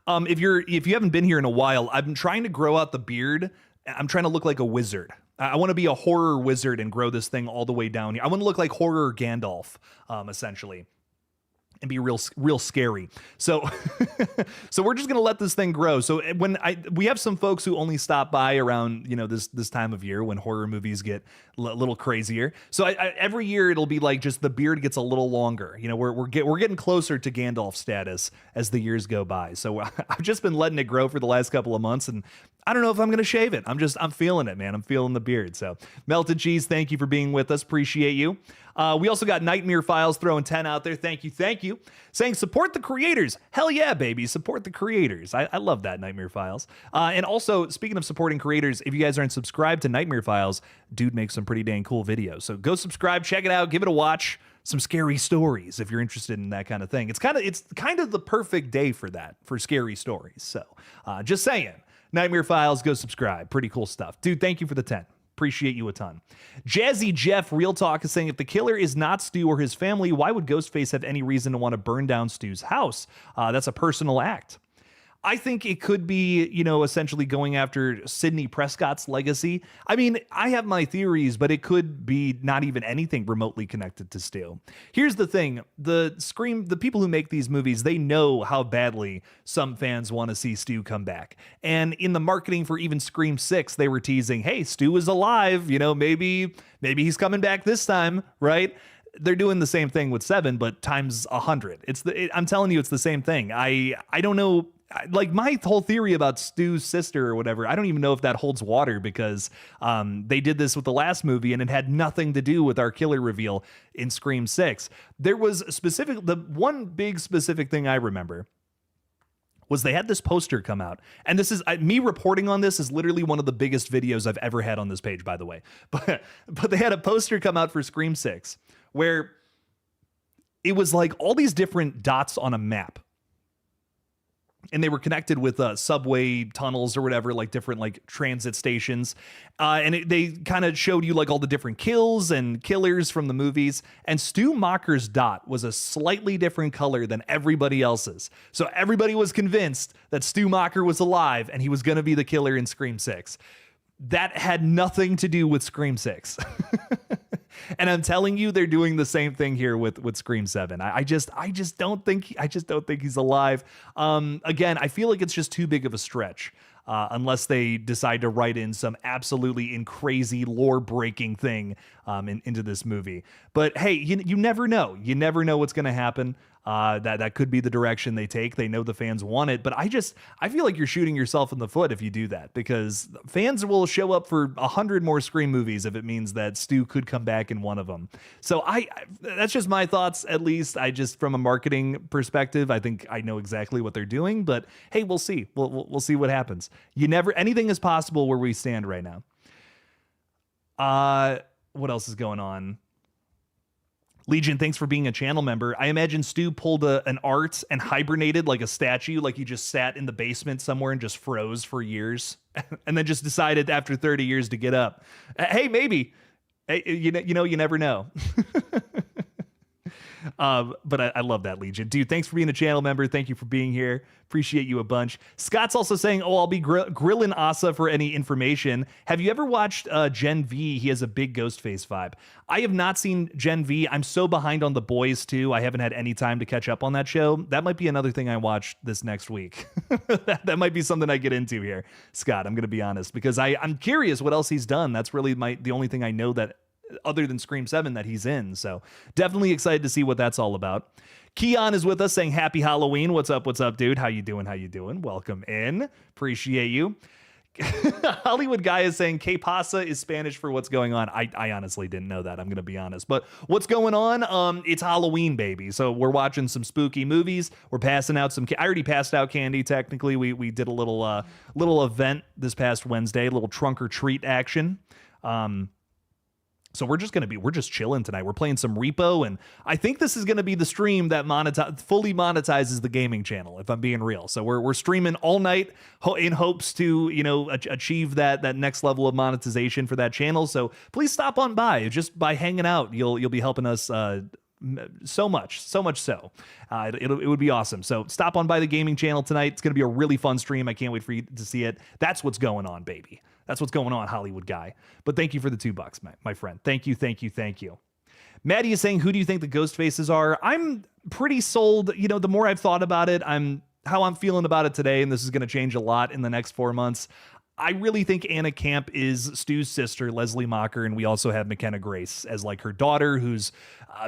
If you haven't been here in a while, I've been trying to grow out the beard. I'm trying to look like a wizard. I want to be a horror wizard and grow this thing all the way down here. I want to look like horror Gandalf, essentially, and be real scary. So, so we're just gonna let this thing grow. So we have some folks who only stop by around this time of year when horror movies get a little crazier. So every year it'll be like just the beard gets a little longer. We're getting closer to Gandalf status as the years go by. So I've just been letting it grow for the last couple of months, and I don't know if I'm going to shave it. I'm feeling it, man. I'm feeling the beard. So Melted Cheese, thank you for being with us. Appreciate you. We also got Nightmare Files throwing 10 out there. Thank you. Saying support the creators. Hell yeah, baby. Support the creators. I love that, Nightmare Files. And also, speaking of supporting creators, if you guys aren't subscribed to Nightmare Files, dude makes some pretty dang cool videos. So go subscribe, check it out, give it a watch. Some scary stories if you're interested in that kind of thing. It's kind of the perfect day for that, for scary stories. So just saying. Nightmare Files, go subscribe. Pretty cool stuff. Dude, thank you for the 10. Appreciate you a ton. Jazzy Jeff Real Talk is saying, if the killer is not Stu or his family, why would Ghostface have any reason to want to burn down Stu's house? That's a personal act. I think it could be, essentially going after Sidney Prescott's legacy. I mean, I have my theories, but it could be not even anything remotely connected to Stu. Here's the thing. The people who make these movies, they know how badly some fans want to see Stu come back. And in the marketing for even Scream 6, they were teasing, hey, Stu is alive. Maybe he's coming back this time, right? They're doing the same thing with 7, but times 100. I'm telling you, it's the same thing. I don't know. Like, my whole theory about Stu's sister or whatever, I don't even know if that holds water, because they did this with the last movie and it had nothing to do with our killer reveal in Scream 6. There was the one big specific thing I remember was they had this poster come out. And this is me reporting on this is literally one of the biggest videos I've ever had on this page, by the way. But they had a poster come out for Scream 6 where it was like all these different dots on a map. And they were connected with subway tunnels or whatever, like different like transit stations. And they kind of showed you like all the different kills and killers from the movies. And Stu Macher's dot was a slightly different color than everybody else's. So everybody was convinced that Stu Macher was alive and he was going to be the killer in Scream 6. That had nothing to do with Scream 6. And I'm telling you, they're doing the same thing here with Scream 7. I just don't think he's alive. Again, I feel like it's just too big of a stretch. Unless they decide to write in some absolutely crazy lore-breaking thing into this movie. But hey, you never know. You never know what's going to happen. That could be the direction they take. They know the fans want it, but I feel like you're shooting yourself in the foot if you do that, because fans will show up for 100 more Scream movies if it means that Stu could come back in one of them. So that's just my thoughts. At least from a marketing perspective, I think I know exactly what they're doing. But hey, we'll see. We'll see what happens. Anything is possible where we stand right now. What else is going on? Legion, thanks for being a channel member. I imagine Stu pulled an art and hibernated like a statue, like he just sat in the basement somewhere and just froze for years, and then just decided after 30 years to get up. Hey, maybe. Hey, you never know. But I love that, Legion. Dude, thanks for being a channel member. Thank you for being here. Appreciate you a bunch. Scott's also saying, I'll be grilling Asa for any information. Have you ever watched Gen V? He has a big Ghostface vibe. I have not seen Gen V. I'm so behind on The Boys, too. I haven't had any time to catch up on that show. That might be another thing I watch this next week. that might be something I get into here, Scott. I'm going to be honest, because I'm curious what else he's done. That's really the only thing I know that other than Scream 7 that he's in. So definitely excited to see what that's all about. Keon is with us saying happy Halloween. What's up, dude? How you doing? Welcome in. Appreciate you. Hollywood Guy is saying que pasa is Spanish for what's going on. I honestly didn't know that. I'm going to be honest. But what's going on? It's Halloween, baby. So we're watching some spooky movies. We're passing out some... I already passed out candy, technically. We did a little event this past Wednesday, a little trunk or treat action. So we're just chilling tonight. We're playing some Repo, and I think this is going to be the stream that fully monetizes the gaming channel, if I'm being real. So we're streaming all night in hopes to, achieve that next level of monetization for that channel. So please stop on by. Just by hanging out, you'll be helping us so much so. It would be awesome. So stop on by the gaming channel tonight. It's going to be a really fun stream. I can't wait for you to see it. That's what's going on, baby. That's what's going on, Hollywood Guy. But thank you for the $2, my friend. Thank you. Maddie is saying, who do you think the ghost faces are? I'm pretty sold. The more I've thought about it, how I'm feeling about it today, and this is going to change a lot in the next 4 months. I really think Anna Camp is Stu's sister, Leslie Macher, and we also have McKenna Grace as like her daughter, who's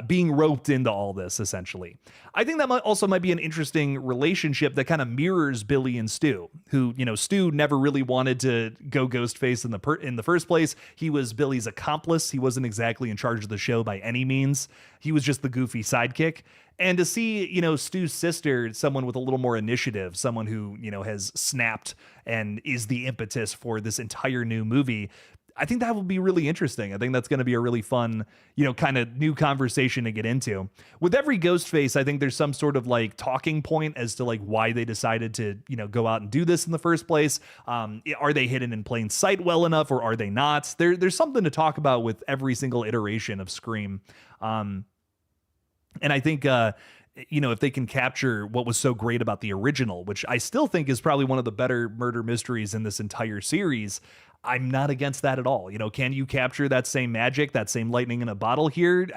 being roped into all this, essentially. I think that might be an interesting relationship that kind of mirrors Billy and Stu, who, Stu never really wanted to go Ghostface in the first place. He was Billy's accomplice. He wasn't exactly in charge of the show by any means. He was just the goofy sidekick. And to see, Stu's sister, someone with a little more initiative, someone who, has snapped and is the impetus for this entire new movie, I think that will be really interesting. I think that's going to be a really fun, kind of new conversation to get into. With every Ghostface, I think there's some sort of like talking point as to like why they decided to, go out and do this in the first place. Are they hidden in plain sight well enough, or are they not? There's something to talk about with every single iteration of Scream. And I think you know, if they can capture what was so great about the original, which I still think is probably one of the better murder mysteries in this entire series, I'm not against that at all. You know, can you capture that same magic, that same lightning in a bottle here?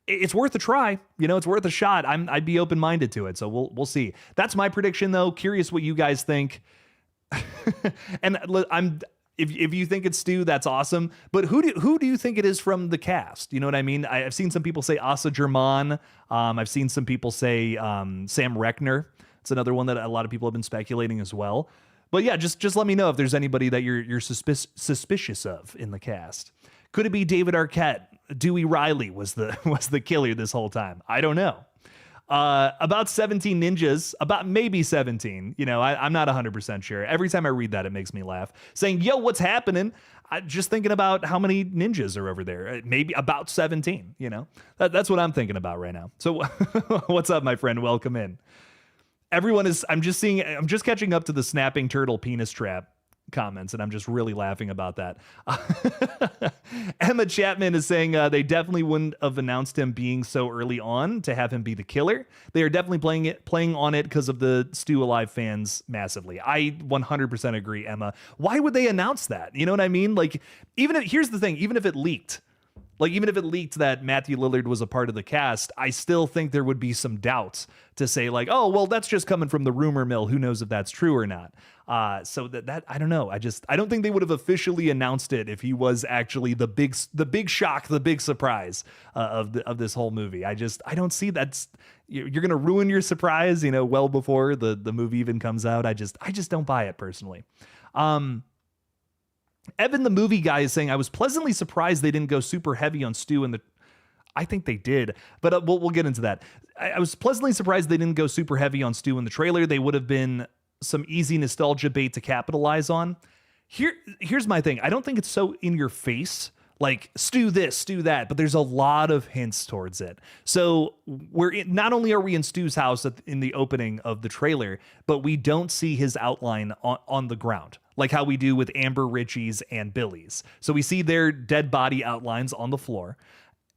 It's worth a try. You know, it's worth a shot. I'd be open-minded to it. So we'll see. That's my prediction, though. Curious what you guys think. And if you think it's Stu, that's awesome. But who do you think it is from the cast? You know what I mean? I've seen some people say Asa German. I've seen some people say Sam Reckner. It's another one that a lot of people have been speculating as well. But yeah, just let me know if there's anybody that you're suspicious of in the cast. Could it be David Arquette? Dewey Riley was the killer this whole time. I don't know. About 17 ninjas, about maybe 17. You know, I'm not 100% sure. Every time I read that, it makes me laugh. Saying, yo, what's happening? Just thinking about how many ninjas are over there. Maybe about 17, you know. That's what I'm thinking about right now. So what's up, my friend? Welcome in. Everyone is, I'm just catching up to the snapping turtle penis trap comments, and I'm just really laughing about that. Emma Chapman is saying they definitely wouldn't have announced him being so early on to have him be the killer. They are definitely playing on it because of the Stu Alive fans massively. I 100% agree, Emma. Why would they announce that? You know what I mean? Like, here's the thing, even if it leaked, that Matthew Lillard was a part of the cast, I still think there would be some doubts to say like, oh, well, that's just coming from the rumor mill. Who knows if that's true or not? So that I don't know. I don't think they would have officially announced it if he was actually the big shock, the big surprise of this whole movie. I don't see that's you're going to ruin your surprise, you know, well before the movie even comes out. I just don't buy it personally. Evan, the movie guy, is saying, I was pleasantly surprised they didn't go super heavy on Stu in the... I think they did, but we'll get into that. I was pleasantly surprised they didn't go super heavy on Stu in the trailer. They would have been some easy nostalgia bait to capitalize on. Here's my thing. I don't think it's so in your face, like Stu this, Stu that, but there's a lot of hints towards it. So not only are we in Stu's house in the opening of the trailer, but we don't see his outline on the ground, like how we do with Amber Ritchie's and Billy's. So we see their dead body outlines on the floor.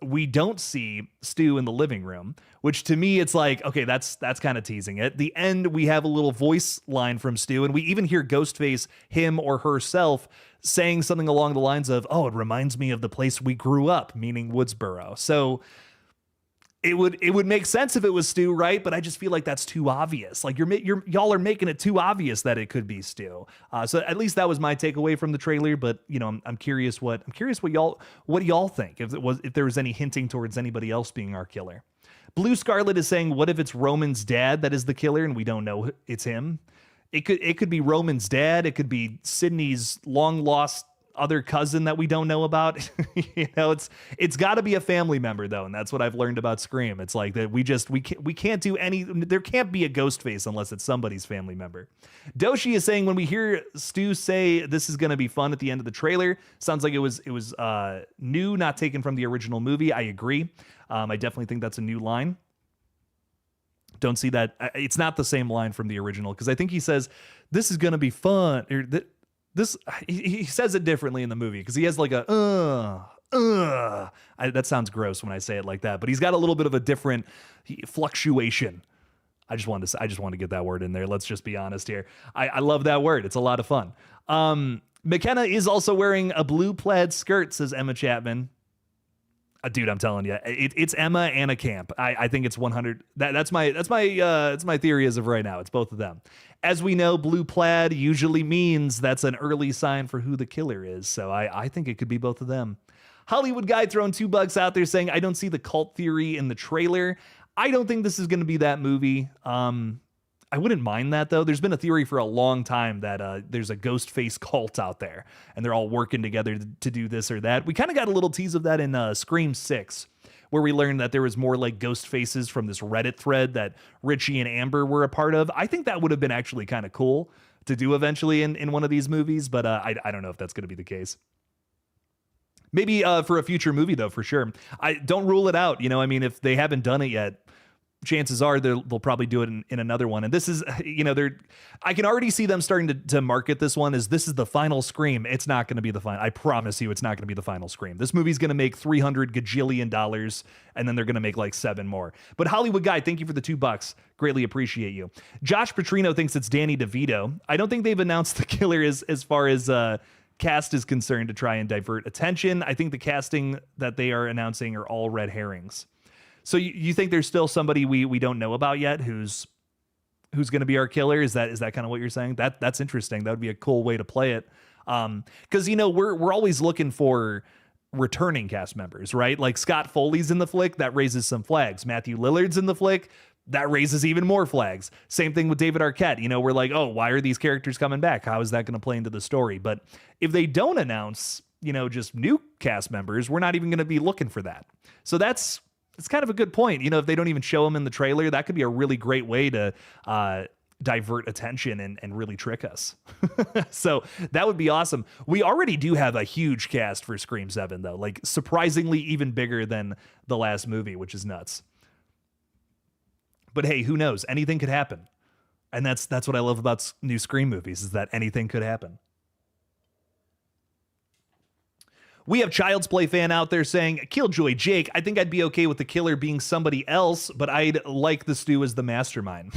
We don't see Stu in the living room, which to me, it's like, okay, that's kind of teasing it. At the end, we have a little voice line from Stu, and we even hear Ghostface, him or herself, saying something along the lines of, oh, it reminds me of the place we grew up, meaning Woodsboro. So it would make sense if it was Stu, right? But I just feel like that's too obvious. Like y'all are making it too obvious that it could be Stu. So at least that was my takeaway from the trailer. But you know, I'm curious what y'all think if there was any hinting towards anybody else being our killer. Blue Scarlet is saying, what if it's Roman's dad that is the killer and we don't know it's him? It could be Roman's dad. It could be Sydney's long lost other cousin that we don't know about. You know, it's got to be a family member though, and that's what I've learned about Scream. It's like that we can't do any. There can't be a ghost face unless it's somebody's family member. Doshi is saying, when we hear Stu say this is going to be fun at the end of the trailer, sounds like it was new, not taken from the original movie. I agree. I definitely think that's a new line. Don't see that. It's not the same line from the original, because I think he says this is going to be fun, or he says it differently in the movie, because he has like a that sounds gross when I say it like that, but he's got a little bit of a different fluctuation. I just want to get that word in there. Let's just be honest here. I love that word. It's a lot of fun. McKenna is also wearing a blue plaid skirt, says Emma Chapman. Dude, I'm telling you, it's Emma and a camp. I think it's 100. That's my theory as of right now. It's both of them. As we know, blue plaid usually means that's an early sign for who the killer is. So I think it could be both of them. Hollywood Guy throwing $2 out there saying, I don't see the cult theory in the trailer. I don't think this is going to be that movie. I wouldn't mind that, though. There's been a theory for a long time that there's a ghost face cult out there, and they're all working together to do this or that. We kind of got a little tease of that in Scream 6, where we learned that there was more like ghost faces from this Reddit thread that Richie and Amber were a part of. I think that would have been actually kind of cool to do eventually in one of these movies, but I don't know if that's going to be the case. Maybe for a future movie, though, for sure. I don't rule it out. You know, I mean, if they haven't done it yet, chances are they'll probably do it in another one. And this is, I can already see them starting to market this one as this is the final Scream. It's not going to be the final. I promise you it's not going to be the final Scream. This movie's going to make $300 gajillion, and then they're going to make like 7 more. But Hollywood Guy, thank you for the $2. Greatly appreciate you. Josh Petrino thinks it's Danny DeVito. I don't think they've announced the killer as far as cast is concerned to try and divert attention. I think the casting that they are announcing are all red herrings. So you think there's still somebody we don't know about yet who's going to be our killer? Is that kind of what you're saying? That's interesting. That would be a cool way to play it. Because we're always looking for returning cast members, right? Like Scott Foley's in the flick, that raises some flags. Matthew Lillard's in the flick, that raises even more flags. Same thing with David Arquette. We're like, oh, why are these characters coming back? How is that going to play into the story? But if they don't announce, just new cast members, we're not even going to be looking for that. So it's kind of a good point. If they don't even show them in the trailer, that could be a really great way to divert attention and really trick us. So that would be awesome. We already do have a huge cast for Scream 7, though, like surprisingly even bigger than the last movie, which is nuts. But hey, who knows? Anything could happen. And that's what I love about new Scream movies, is that anything could happen. We have Child's Play fan out there saying, Killjoy Jake, I think I'd be okay with the killer being somebody else, but I'd like the Stu as the mastermind.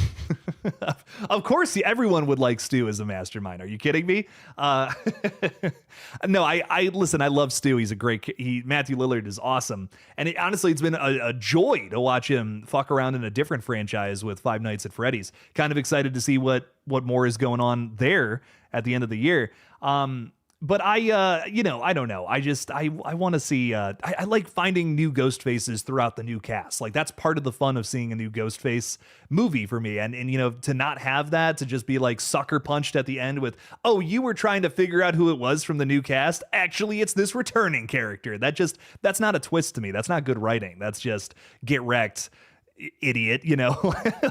Of course, everyone would like Stu as a mastermind. Are you kidding me? No, I listen, I love Stu. He's a great, Matthew Lillard is awesome. And honestly, it's been a joy to watch him fuck around in a different franchise with Five Nights at Freddy's. Kind of excited to see what more is going on there at the end of the year. But I don't know. I want to see, I like finding new ghost faces throughout the new cast. Like that's part of the fun of seeing a new ghost face movie for me. And to not have that, to just be like sucker punched at the end with, oh, you were trying to figure out who it was from the new cast. Actually, it's this returning character. That's not a twist to me. That's not good writing. That's just get wrecked, idiot.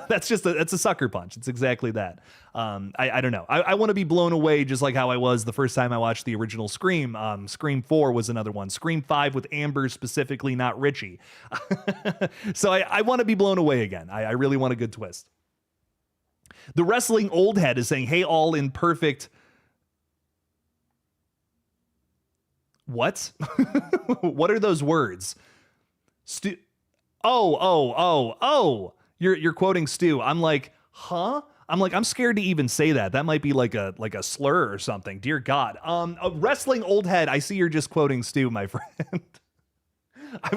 That's a sucker punch. It's exactly that. I don't know. I want to be blown away just like how I was the first time I watched the original Scream. Scream 4 was another one. Scream 5 with Amber specifically, not Richie. So I want to be blown away again. I really want a good twist. The Wrestling Old Head is saying, hey, all in perfect. What? What are those words? Oh, you're quoting Stu. I'm like, huh? I'm scared to even say that. That might be like a slur or something. Dear God. A Wrestling Old Head. I see you're just quoting Stu, my friend.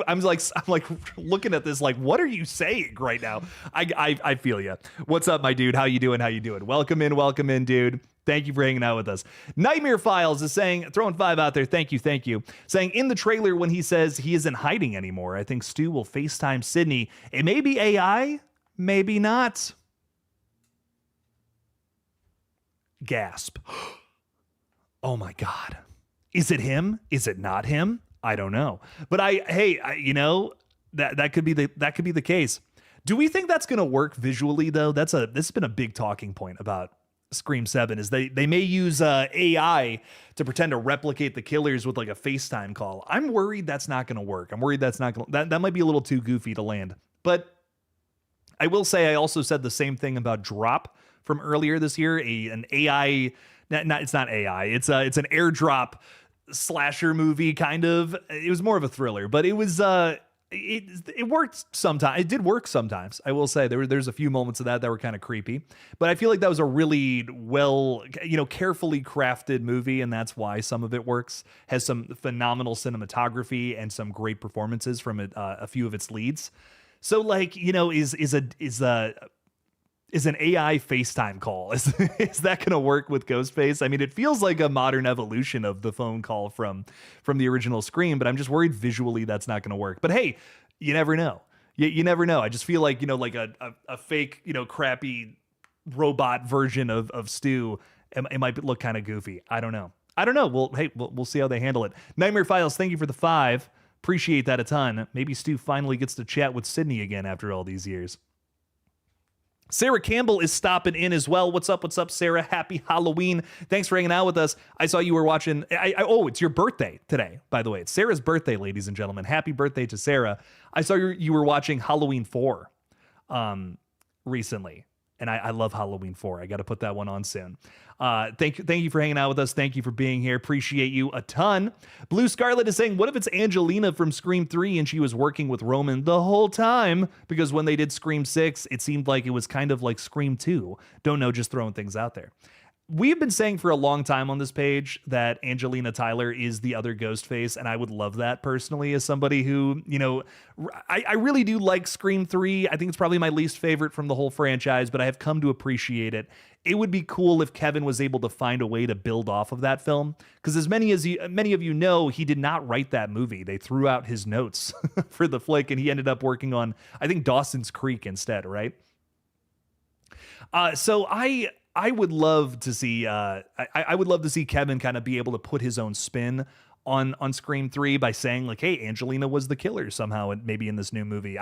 I'm like looking at this like, what are you saying right now? I feel you. What's up, my dude? How you doing? Welcome in, dude. Thank you for hanging out with us. Nightmare Files is saying, throwing 5 out there. Thank you. Saying in the trailer when he says he isn't hiding anymore, I think Stu will FaceTime Sydney. It may be AI, maybe not. Gasp. Oh my God. Is it him? Is it not him? I don't know. But that could be the case. Do we think that's going to work visually though? This has been a big talking point about Scream 7 is they may use AI to pretend to replicate the killers with like a FaceTime call. I'm worried that's not going to work. I'm worried that might be a little too goofy to land. But I will say I also said the same thing about Drop from earlier this year, an AI, it's not AI, it's an airdrop slasher movie kind of. It was more of a thriller, but it was it worked sometimes. It did work sometimes. I will say there's a few moments of that were kind of creepy, but I feel like that was a really well, carefully crafted movie, and that's why some of it works. Has some phenomenal cinematography and some great performances from a few of its leads. So like, is an AI FaceTime call, is that going to work with Ghostface? I mean, it feels like a modern evolution of the phone call from the original Scream, but I'm just worried visually that's not going to work. But hey, you never know. You never know. I just feel like, like a fake, crappy robot version of Stu, it might look kind of goofy. I don't know. We'll see how they handle it. Nightmare Files, thank you for the 5. Appreciate that a ton. Maybe Stu finally gets to chat with Sydney again after all these years. Sarah Campbell is stopping in as well. What's up, Sarah? Happy Halloween. Thanks for hanging out with us. I saw you were watching. It's your birthday today, by the way. It's Sarah's birthday, ladies and gentlemen. Happy birthday to Sarah. I saw you were watching Halloween 4 recently. And I love Halloween 4. I got to put that one on soon. Thank you for hanging out with us. Thank you for being here. Appreciate you a ton. Blue Scarlet is saying, what if it's Angelina from Scream 3 and she was working with Roman the whole time? Because when they did Scream 6, it seemed like it was kind of like Scream 2. Don't know, just throwing things out there. We've been saying for a long time on this page that Angelina Tyler is the other Ghostface, and I would love that personally as somebody who, you know, I really do like Scream 3. I think it's probably my least favorite from the whole franchise, but I have come to appreciate it. It would be cool if Kevin was able to find a way to build off of that film, because as many of you know, he did not write that movie. They threw out his notes for the flick, and he ended up working on, I think, Dawson's Creek instead, right? So I would love to see I would love to see Kevin kind of be able to put his own spin on Scream 3 by saying like, hey, Angelina was the killer somehow, and maybe in this new movie.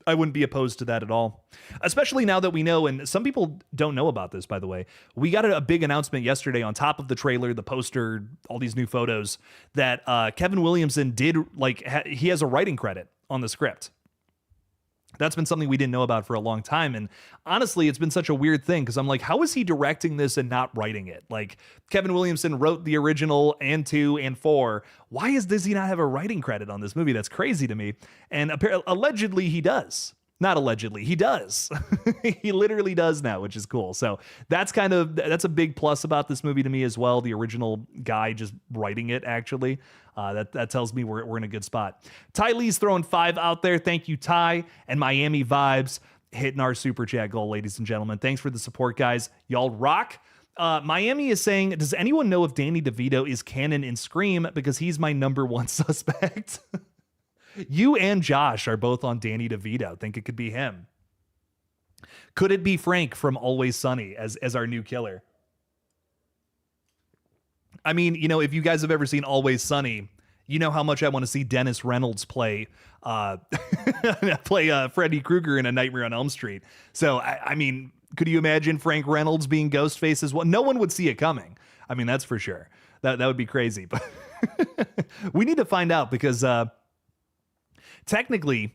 I wouldn't be opposed to that at all, especially now that we know, and some people don't know about this, by the way. We got a big announcement yesterday on top of the trailer, the poster, all these new photos, that Kevin Williamson did, like, he has a writing credit on the script. That's been something we didn't know about for a long time. And honestly, it's been such a weird thing because I'm like, how is he directing this and not writing it? Like, Kevin Williamson wrote the original and 2 and 4. Why does he not have a writing credit on this movie? That's crazy to me. And allegedly he does. Not allegedly, he does. He literally does now, which is cool. So that's a big plus about this movie to me as well. The original guy just writing it, actually. That tells me we're in a good spot. Ty Lee's throwing 5 out there. Thank you, Ty. And Miami Vibes hitting our super chat goal, ladies and gentlemen. Thanks for the support, guys. Y'all rock. Miami is saying, does anyone know if Danny DeVito is canon in Scream? Because he's my number one suspect. You and Josh are both on Danny DeVito. Think it could be him. Could it be Frank from Always Sunny as our new killer? I mean, you know, if you guys have ever seen Always Sunny, you know how much I want to see Dennis Reynolds play Freddy Krueger in A Nightmare on Elm Street. So, I mean, could you imagine Frank Reynolds being Ghostface as well? No one would see it coming. I mean, that's for sure. That would be crazy. But we need to find out because technically,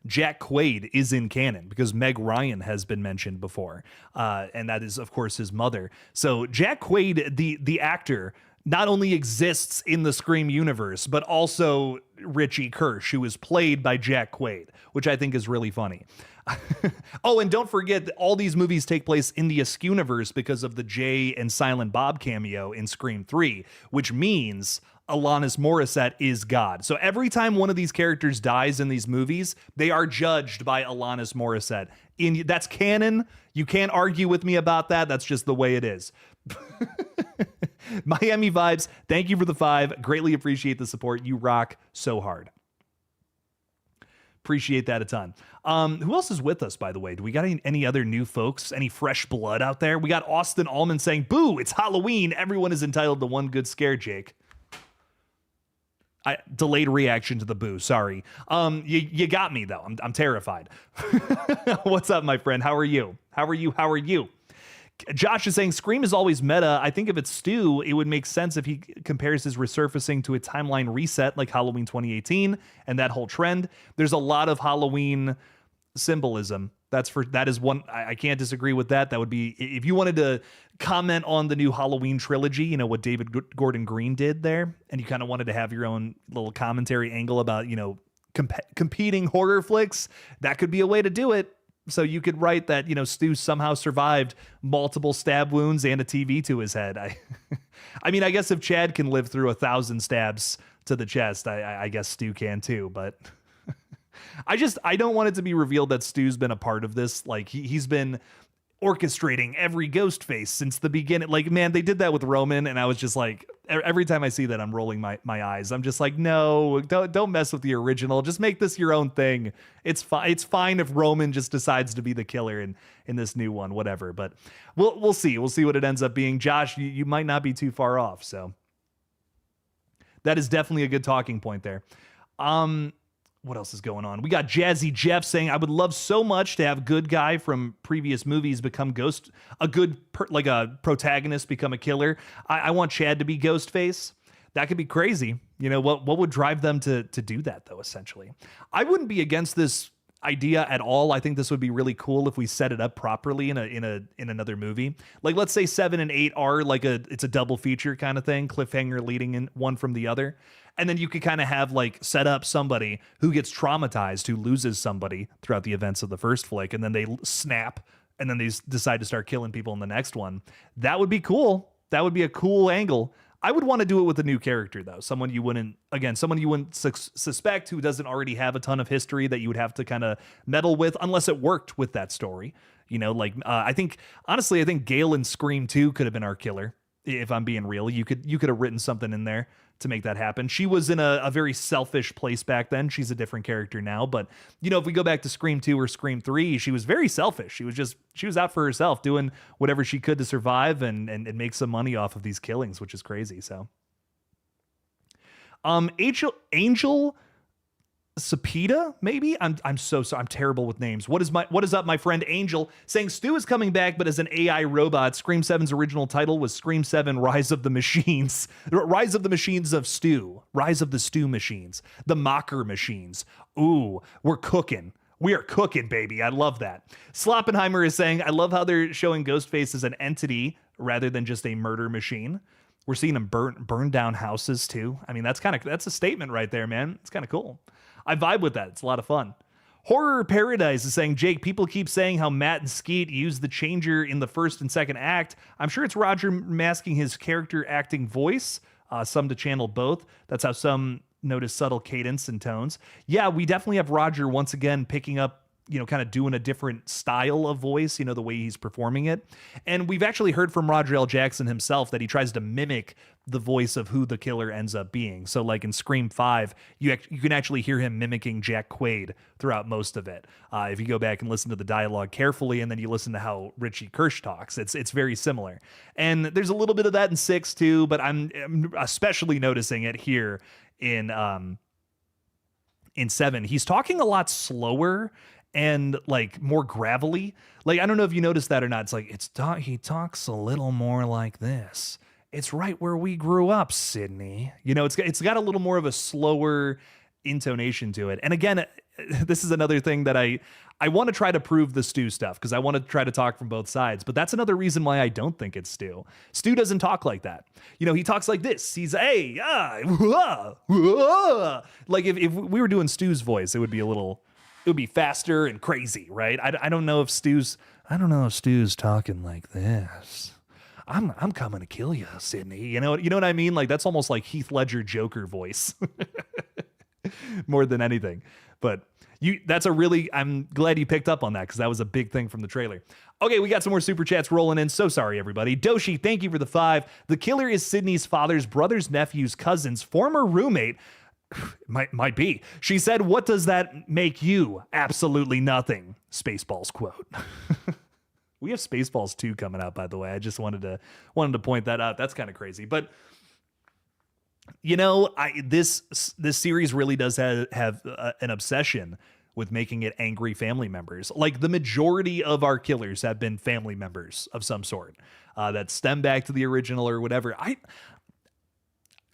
Jack Quaid is in canon because Meg Ryan has been mentioned before. And that is, of course, his mother. So Jack Quaid, the actor, not only exists in the Scream universe, but also Richie Kirsch, who is played by Jack Quaid, which I think is really funny. Oh, and don't forget that all these movies take place in the Askewniverse because of the Jay and Silent Bob cameo in Scream 3, which means Alanis Morissette is God. So every time one of these characters dies in these movies, they are judged by Alanis Morissette. That's canon. You can't argue with me about that. That's just the way it is. Miami Vibes, thank you for the 5. Greatly appreciate the support. You rock so hard. Appreciate that a ton. Who else is with us, by the way? Do we got any other new folks? Any fresh blood out there? We got Austin Allman saying, boo, it's Halloween. Everyone is entitled to one good scare, Jake. Delayed reaction to the boo. Sorry. You got me though. I'm terrified. What's up, my friend? How are you? How are you? Josh is saying Scream is always meta. I think if it's Stu, it would make sense if he compares his resurfacing to a timeline reset like Halloween 2018 and that whole trend. There's a lot of Halloween symbolism. That is one. I can't disagree with that. That would be, if you wanted to comment on the new Halloween trilogy, you know, what David Gordon Green did there, and you kind of wanted to have your own little commentary angle about, you know, competing horror flicks, that could be a way to do it. So you could write that, you know, Stu somehow survived multiple stab wounds and a TV to his head. I mean, I guess if Chad can live through 1,000 stabs to the chest, I guess Stu can too, but I don't want it to be revealed that Stu's been a part of this. Like he's been orchestrating every ghost face since the beginning. Like, man, they did that with Roman, and I was just like, every time I see that, I'm rolling my eyes. I'm just like, no, don't mess with the original. Just make this your own thing. It's fine if Roman just decides to be the killer in this new one, whatever. But we'll see. We'll see what it ends up being. Josh, you might not be too far off. So that is definitely a good talking point there. What else is going on? We got Jazzy Jeff saying, I would love so much to have good guy from previous movies become like a protagonist become a killer. I want Chad to be Ghostface. That could be crazy. You know, what would drive them to do that though, essentially? I wouldn't be against this idea at all. I think this would be really cool if we set it up properly in another movie. Like, let's say 7 and 8 are like it's a double feature kind of thing, cliffhanger leading in one from the other. And then you could kind of have like set up somebody who gets traumatized, who loses somebody throughout the events of the first flick, and then they snap, and then they decide to start killing people in the next one. That would be cool. That would be a cool angle. I would want to do it with a new character, though. Someone you wouldn't suspect, who doesn't already have a ton of history that you would have to kind of meddle with, unless it worked with that story. You know, like I think Gale in Scream 2 could have been our killer. If I'm being real, you could have written something in there to make that happen. She was in a very selfish place back then. She's a different character now, but you know, if we go back to Scream 2 or Scream 3, she was very selfish. She was out for herself, doing whatever she could to survive and make some money off of these killings, which is crazy. So Angel Sapita, maybe? I'm so sorry. I'm terrible with names. What is up, my friend Angel? Saying Stu is coming back, but as an AI robot. Scream 7's original title was Scream 7 Rise of the Machines. Rise of the Machines of Stu. Rise of the Stu Machines. The Mocker Machines. Ooh, we're cooking. We are cooking, baby. I love that. Sloppenheimer is saying, I love how they're showing Ghostface as an entity rather than just a murder machine. We're seeing him burn down houses too. I mean, that's a statement right there, man. It's kind of cool. I vibe with that. It's a lot of fun. Horror Paradise is saying, Jake, people keep saying how Matt and Skeet used the changer in the first and second act. I'm sure it's Roger masking his character acting voice, some to channel both. That's how some notice subtle cadence and tones. Yeah, we definitely have Roger once again picking up, you know, kind of doing a different style of voice, you know, the way he's performing it. And we've actually heard from Roger L. Jackson himself that he tries to mimic the voice of who the killer ends up being. So like in Scream 5, you can actually hear him mimicking Jack Quaid throughout most of it. If you go back and listen to the dialogue carefully, and then you listen to how Richie Kirsch talks, it's very similar. And there's a little bit of that in 6 too, but I'm especially noticing it here in 7. He's talking a lot slower and like more gravelly. Like, I don't know if you noticed that or not. It's like he talks a little more like this. It's right where we grew up, Sydney. You know, it's got a little more of a slower intonation to it. And again, this is another thing that I want to try to prove the Stu stuff, because I want to try to talk from both sides. But that's another reason why I don't think it's Stu. Stu doesn't talk like that. You know, he talks like this. He's like if we were doing Stu's voice, it would be faster and crazy, right? I don't know if Stu's talking like this. I'm coming to kill you, Sydney. You know what I mean? Like, that's almost like Heath Ledger Joker voice more than anything. But I'm glad you picked up on that, because that was a big thing from the trailer. Okay, we got some more super chats rolling in. So sorry, everybody. Doshi, thank you for the 5. The killer is Sydney's father's brother's nephew's cousin's former roommate. Might be. She said, "What does that make you? Absolutely nothing." Spaceballs quote. We have Spaceballs 2 coming out, by the way. I just wanted to point that out. That's kind of crazy. But you know, this series really does have an obsession with making it angry family members. Like, the majority of our killers have been family members of some sort that stem back to the original or whatever.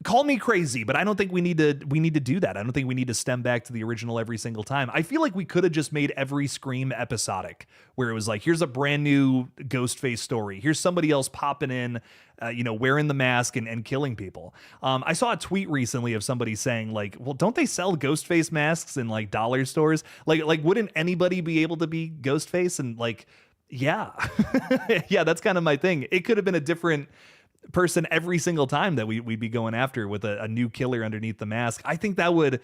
Call me crazy, but I don't think we need to do that. I don't think we need to stem back to the original every single time. I feel like we could have just made every Scream episodic, where it was like, here's a brand new Ghostface story. Here's somebody else popping in, wearing the mask and killing people. I saw a tweet recently of somebody saying, like, well, don't they sell Ghostface masks in like dollar stores? Like wouldn't anybody be able to be Ghostface? And like, yeah, yeah, that's kind of my thing. It could have been a different person every single time that we'd be going after with a new killer underneath the mask. I think that would,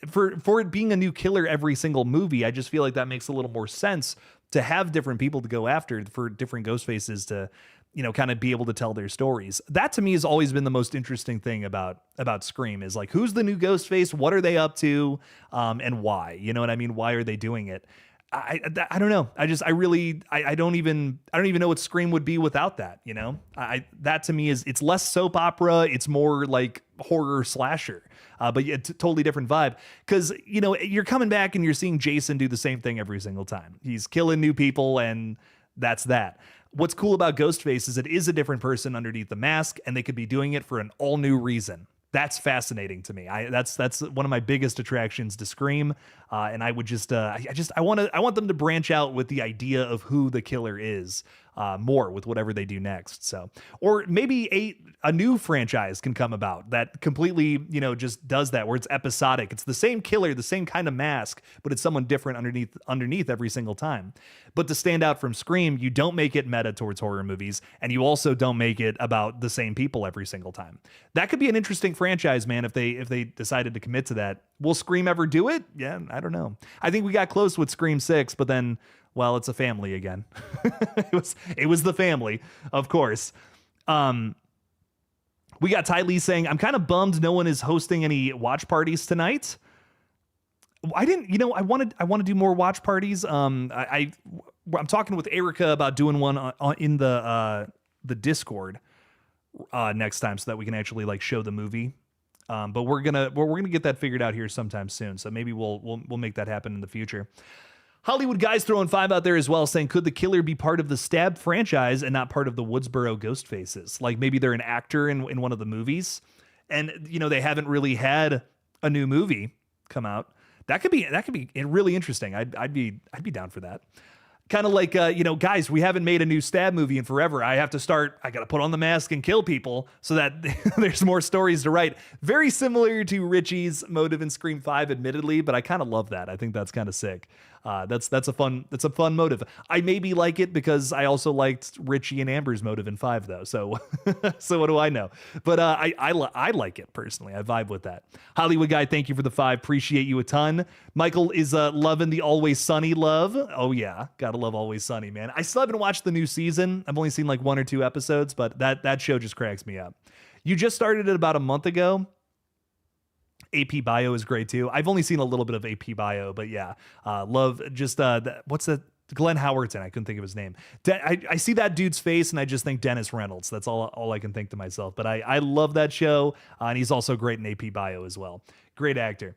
for it being a new killer every single movie, I just feel like that makes a little more sense to have different people to go after, for different ghost faces to, you know, kind of be able to tell their stories. That to me has always been the most interesting thing about Scream, is like, who's the new ghost face? What are they up to? And why? You know what I mean? Why are they doing it? I don't know. I don't even know what Scream would be without that. You know, that to me it's less soap opera. It's more like horror slasher, but yeah, totally different vibe. Cause you know, you're coming back and you're seeing Jason do the same thing every single time. He's killing new people, and that's that. What's cool about Ghostface is it is a different person underneath the mask, and they could be doing it for an all new reason. That's fascinating to me. That's one of my biggest attractions to Scream. And I would I want them to branch out with the idea of who the killer is more with whatever they do next. So, or maybe a new franchise can come about that completely, just does that, where it's episodic. It's the same killer, the same kind of mask, but it's someone different underneath every single time. But to stand out from Scream, you don't make it meta towards horror movies, and you also don't make it about the same people every single time. That could be an interesting franchise, man, if they decided to commit to that. Will Scream ever do it? Yeah, I don't know. I think we got close with Scream 6, but then, well, it's a family again. it was the family, of course. We got Ty Lee saying, I'm kind of bummed no one is hosting any watch parties tonight. I want to do more watch parties. I'm talking with Erica about doing one in the Discord next time, so that we can actually like show the movie. But we're gonna get that figured out here sometime soon. So maybe we'll make that happen in the future. Hollywood Guys throwing 5 out there as well, saying, could the killer be part of the Stab franchise and not part of the Woodsboro Ghost Faces? Like maybe they're an actor in one of the movies, and they haven't really had a new movie come out. That could be really interesting. I'd be down for that. Kind of like, guys, we haven't made a new Stab movie in forever. I got to put on the mask and kill people so that there's more stories to write. Very similar to Richie's motive in Scream 5, admittedly, but I kind of love that. I think that's kind of sick. That's a fun motive. I maybe like it because I also liked Richie and Amber's motive in 5, though. So so what do I know? But I like it personally. I vibe with that. Hollywood Guy, thank you for the 5. Appreciate you a ton. Michael is loving the Always Sunny love. Oh yeah, gotta love Always Sunny, man. I still haven't watched the new season. I've only seen like 1 or 2 episodes, but that show just cracks me up. You just started it about a month ago. AP Bio is great too. I've only seen a little bit of AP Bio, but yeah, love just what's that? Glenn Howerton. I couldn't think of his name. I see that dude's face and I just think Dennis Reynolds. That's all I can think to myself. But I love that show, and he's also great in AP Bio as well. Great actor.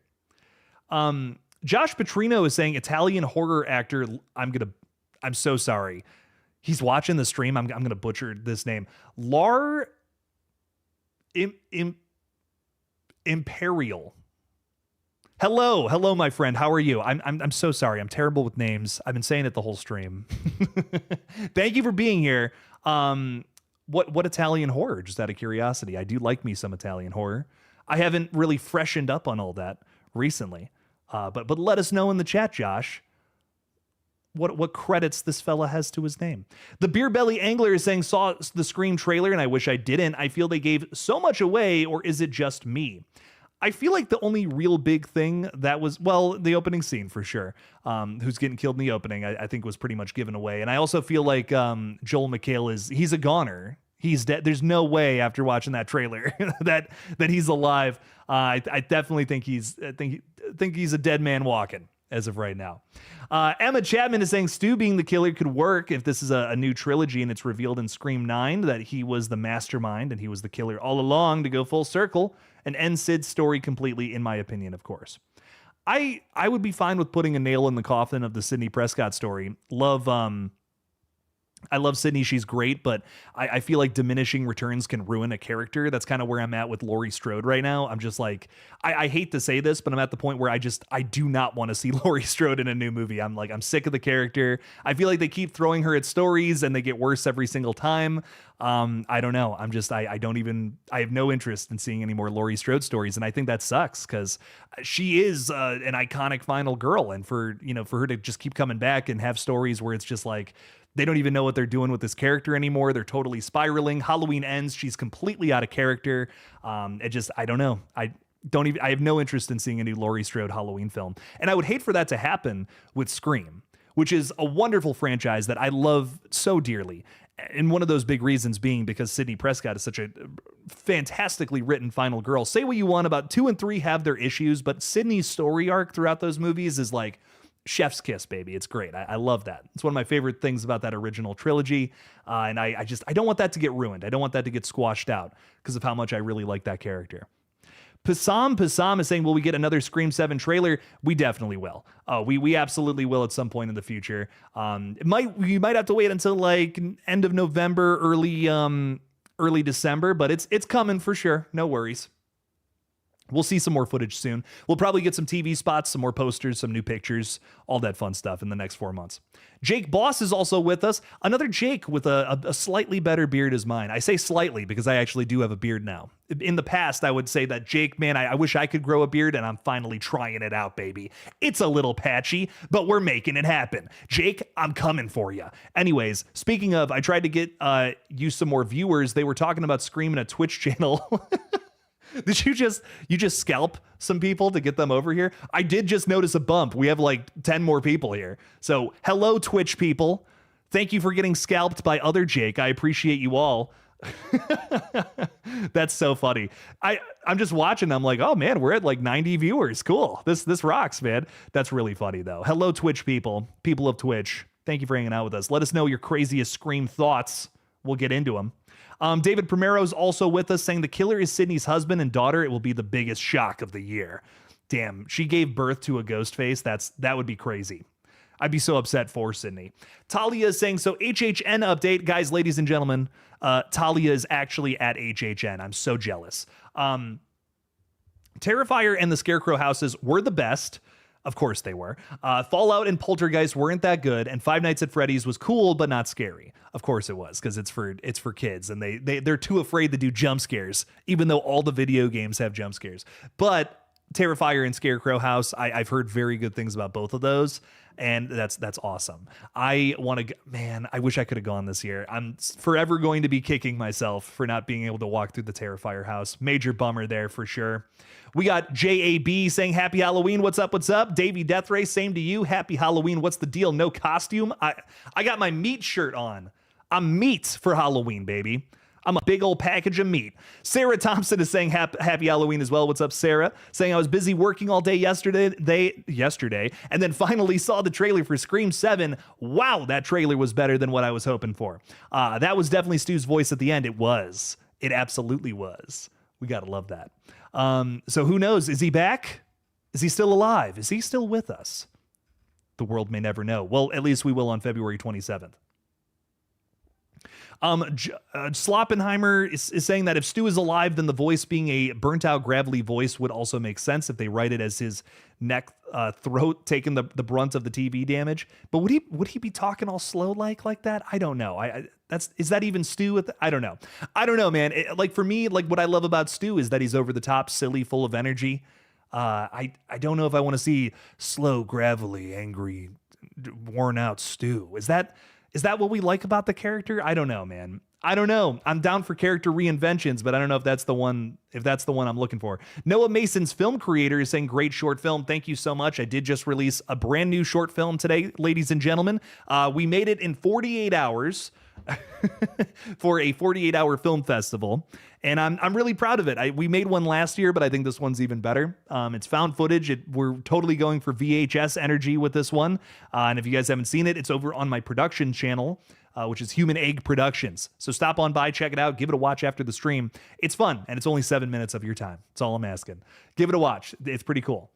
Josh Petrino is saying Italian horror actor. I'm so sorry. He's watching the stream. I'm gonna butcher this name. Imperial. Hello, my friend. How are you? I'm so sorry. I'm terrible with names. I've been saying it the whole stream. Thank you for being here. What Italian horror? Just out of curiosity. I do like me some Italian horror. I haven't really freshened up on all that recently. But let us know in the chat, Josh, what credits this fella has to his name. The Beer Belly Angler is saying, saw the Scream trailer and I wish I didn't. I feel they gave so much away, or is it just me? I feel like the only real big thing that was, well, the opening scene for sure. Who's getting killed in the opening, I think was pretty much given away. And I also feel like Joel McHale he's a goner. He's dead. There's no way after watching that trailer that he's alive. I definitely think he's a dead man walking as of right now. Emma Chapman is saying Stu being the killer could work if this is a new trilogy and it's revealed in Scream 9 that he was the mastermind and he was the killer all along, to go full circle and end Sid's story completely, in my opinion, of course. I would be fine with putting a nail in the coffin of the Sidney Prescott story. I love Sydney. She's great, but I feel like diminishing returns can ruin a character. That's kind of where I'm at with Laurie Strode right now. I'm just like, I hate to say this, but I'm at the point where I do not want to see Laurie Strode in a new movie. I'm sick of the character. I feel like they keep throwing her at stories and they get worse every single time. I don't know. I have no interest in seeing any more Laurie Strode stories. And I think that sucks because she is an iconic final girl. And for her to just keep coming back and have stories where it's just like, they don't even know what they're doing with this character anymore. They're totally spiraling. Halloween ends. She's completely out of character. I don't know. I have no interest in seeing a new Laurie Strode Halloween film. And I would hate for that to happen with Scream, which is a wonderful franchise that I love so dearly. And one of those big reasons being because Sidney Prescott is such a fantastically written final girl. Say what you want about 2 and 3 have their issues, but Sidney's story arc throughout those movies is like chef's kiss, baby. It's great. I love that. It's one of my favorite things about that original trilogy. And I don't want that to get ruined. I don't want that to get squashed out because of how much I really like that character. Passam is saying, will we get another Scream 7 trailer? We definitely will. We absolutely will at some point in the future. You might have to wait until like end of November, early December, but it's coming for sure. No worries. We'll see some more footage soon. We'll probably get some TV spots, some more posters, some new pictures, all that fun stuff in the next 4 months. Jake Boss is also with us. Another Jake with a slightly better beard as mine. I say slightly because I actually do have a beard now. In the past, I would say that Jake, man, I wish I could grow a beard, and I'm finally trying it out, baby. It's a little patchy, but we're making it happen. Jake, I'm coming for you. Anyways, speaking of, I tried to get you some more viewers. They were talking about streaming a Twitch channel. Did you just scalp some people to get them over here? I did just notice a bump. We have like 10 more people here. So hello, Twitch people. Thank you for getting scalped by other Jake. I appreciate you all. That's so funny. I'm just watching. I'm like, oh man, we're at like 90 viewers. Cool. This rocks, man. That's really funny though. Hello, Twitch people of Twitch. Thank you for hanging out with us. Let us know your craziest Scream thoughts. We'll get into them. David Primero's also with us, saying the killer is Sydney's husband and daughter. It will be the biggest shock of the year. Damn, she gave birth to a ghost face. That would be crazy. I'd be so upset for Sydney. Talia is saying, so HHN update. Guys, ladies and gentlemen, Talia is actually at HHN. I'm so jealous. Terrifier and the Scarecrow houses were the best. Of course they were. Fallout and Poltergeist weren't that good, and Five Nights at Freddy's was cool but not scary. Of course it was, because it's for kids, and they're too afraid to do jump scares, even though all the video games have jump scares. But Terrifier and Scarecrow House, I've heard very good things about both of those, and that's awesome. I wish I could have gone this year. I'm forever going to be kicking myself for not being able to walk through the Terrifier house. Major bummer there for sure. We got JAB saying happy Halloween. What's up? What's up? Davey Deathray, same to you. Happy Halloween. What's the deal? No costume. I got my meat shirt on. I'm meat for Halloween, baby. I'm a big old package of meat. Sarah Thompson is saying happy Halloween as well. What's up, Sarah? Saying I was busy working all day yesterday, and then finally saw the trailer for Scream 7. Wow, that trailer was better than what I was hoping for. That was definitely Stu's voice at the end. It was. It absolutely was. We gotta love that. So who knows? Is he back? Is he still alive? Is he still with us? The world may never know. Well, at least we will on February 27th. Sloppenheimer is saying that if Stu is alive, then the voice being a burnt out gravelly voice would also make sense if they write it as his neck, throat taking the brunt of the TV damage. But would he be talking all slow like that? I don't know. Is that even Stu? I don't know, man. Like for me, like what I love about Stu is that he's over the top, silly, full of energy. I don't know if I want to see slow, gravelly, angry, worn out Stu. Is that what we like about the character? I don't know, man. I don't know. I'm down for character reinventions, but I don't know if that's the one I'm looking for. Noah Mason's film creator is saying great short film. Thank you so much. I did just release a brand new short film today, ladies and gentlemen. We made it in 48 hours for a 48-hour film festival, and I'm really proud of it. We made one last year, but I think this one's even better. It's found footage. We're totally going for VHS energy with this one, and if you guys haven't seen it, it's over on my production channel, which is Human Egg Productions. So stop on by, check it out, give it a watch after the stream. It's fun, and it's only 7 minutes of your time. That's all I'm asking. Give it a watch. It's pretty cool.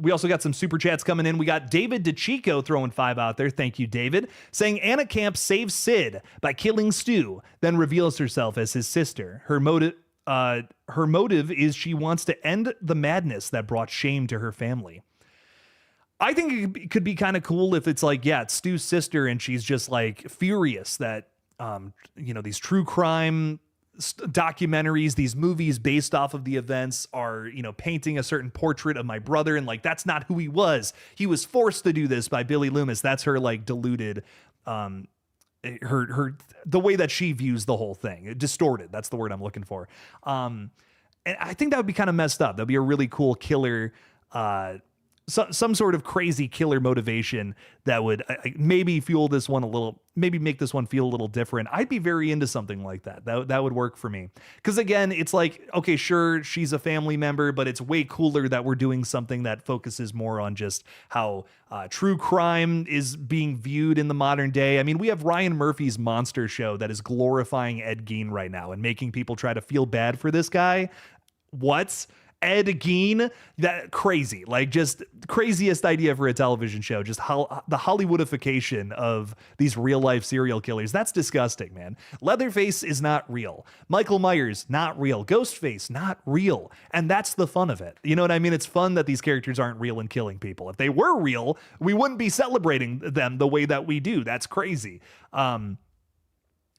We also got some super chats coming in. We got David DeChico throwing 5 out there. Thank you, David. Saying Anna Camp saves Sid by killing Stu, then reveals herself as his sister. Her motive is she wants to end the madness that brought shame to her family. I think it could be kind of cool if it's like, yeah, it's Stu's sister, and she's just like furious that, these true crime documentaries, these movies based off of the events are, painting a certain portrait of my brother, and like that's not who he was. He was forced to do this by Billy Loomis. That's her like deluded, her the way that she views the whole thing. Distorted. That's the word I'm looking for. And I think that would be kind of messed up. That'd be a really cool killer, some sort of crazy killer motivation that would maybe fuel this one a little, maybe make this one feel a little different. I'd be very into something like that. That would work for me. Because again, it's like, okay, sure, she's a family member, but it's way cooler that we're doing something that focuses more on just how true crime is being viewed in the modern day. I mean, we have Ryan Murphy's Monster Show that is glorifying Ed Gein right now and making people try to feel bad for this guy. What? Ed Gein, that crazy, like just craziest idea for a television show. Just how the Hollywoodification of these real life serial killers. That's disgusting, man. Leatherface is not real. Michael Myers, not real. Ghostface, not real. And that's the fun of it. You know what I mean? It's fun that these characters aren't real and killing people. If they were real, we wouldn't be celebrating them the way that we do. That's crazy.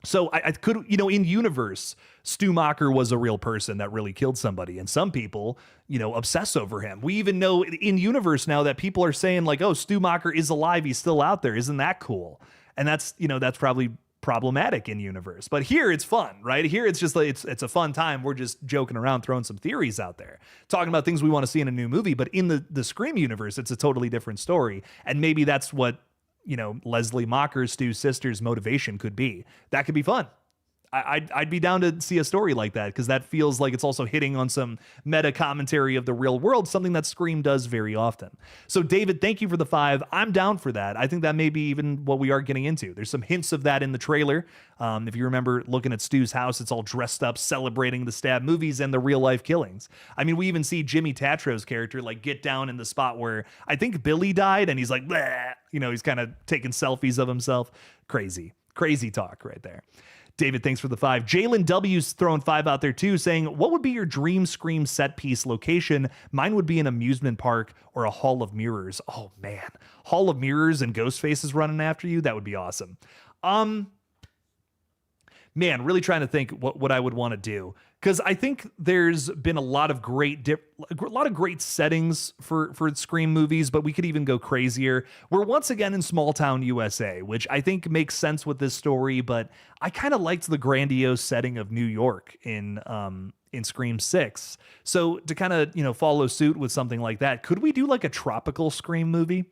So I could, in universe, Stu Macher was a real person that really killed somebody. And some people, obsess over him. We even know in universe now that people are saying like, oh, Stu Macher is alive. He's still out there. Isn't that cool? And that's probably problematic in universe. But here it's fun, right? Here it's just like, it's a fun time. We're just joking around, throwing some theories out there, talking about things we want to see in a new movie. But in the Scream universe, it's a totally different story. And maybe that's what Leslie Macher's Stu's sister's motivation could be. That could be fun. I'd be down to see a story like that, because that feels like it's also hitting on some meta commentary of the real world, something that Scream does very often. So David, thank you for the 5. I'm down for that. I think that may be even what we are getting into. There's some hints of that in the trailer. If you remember looking at Stu's house, it's all dressed up, celebrating the stab movies and the real life killings. I mean, we even see Jimmy Tatro's character like get down in the spot where I think Billy died, and he's like, bleh, he's kind of taking selfies of himself. Crazy talk right there. David, thanks for the 5. Jalen W's throwing 5 out there too, saying, what would be your dream Scream set piece location? Mine would be an amusement park or a Hall of Mirrors. Oh man, Hall of Mirrors and Ghostface is running after you. That would be awesome. Man, really trying to think what I would want to do, because I think there's been a lot of great settings for Scream movies, but we could even go crazier. We're once again in small town USA, which I think makes sense with this story, but I kind of liked the grandiose setting of New York in Scream 6. So to kind of, follow suit with something like that, could we do like a tropical Scream movie?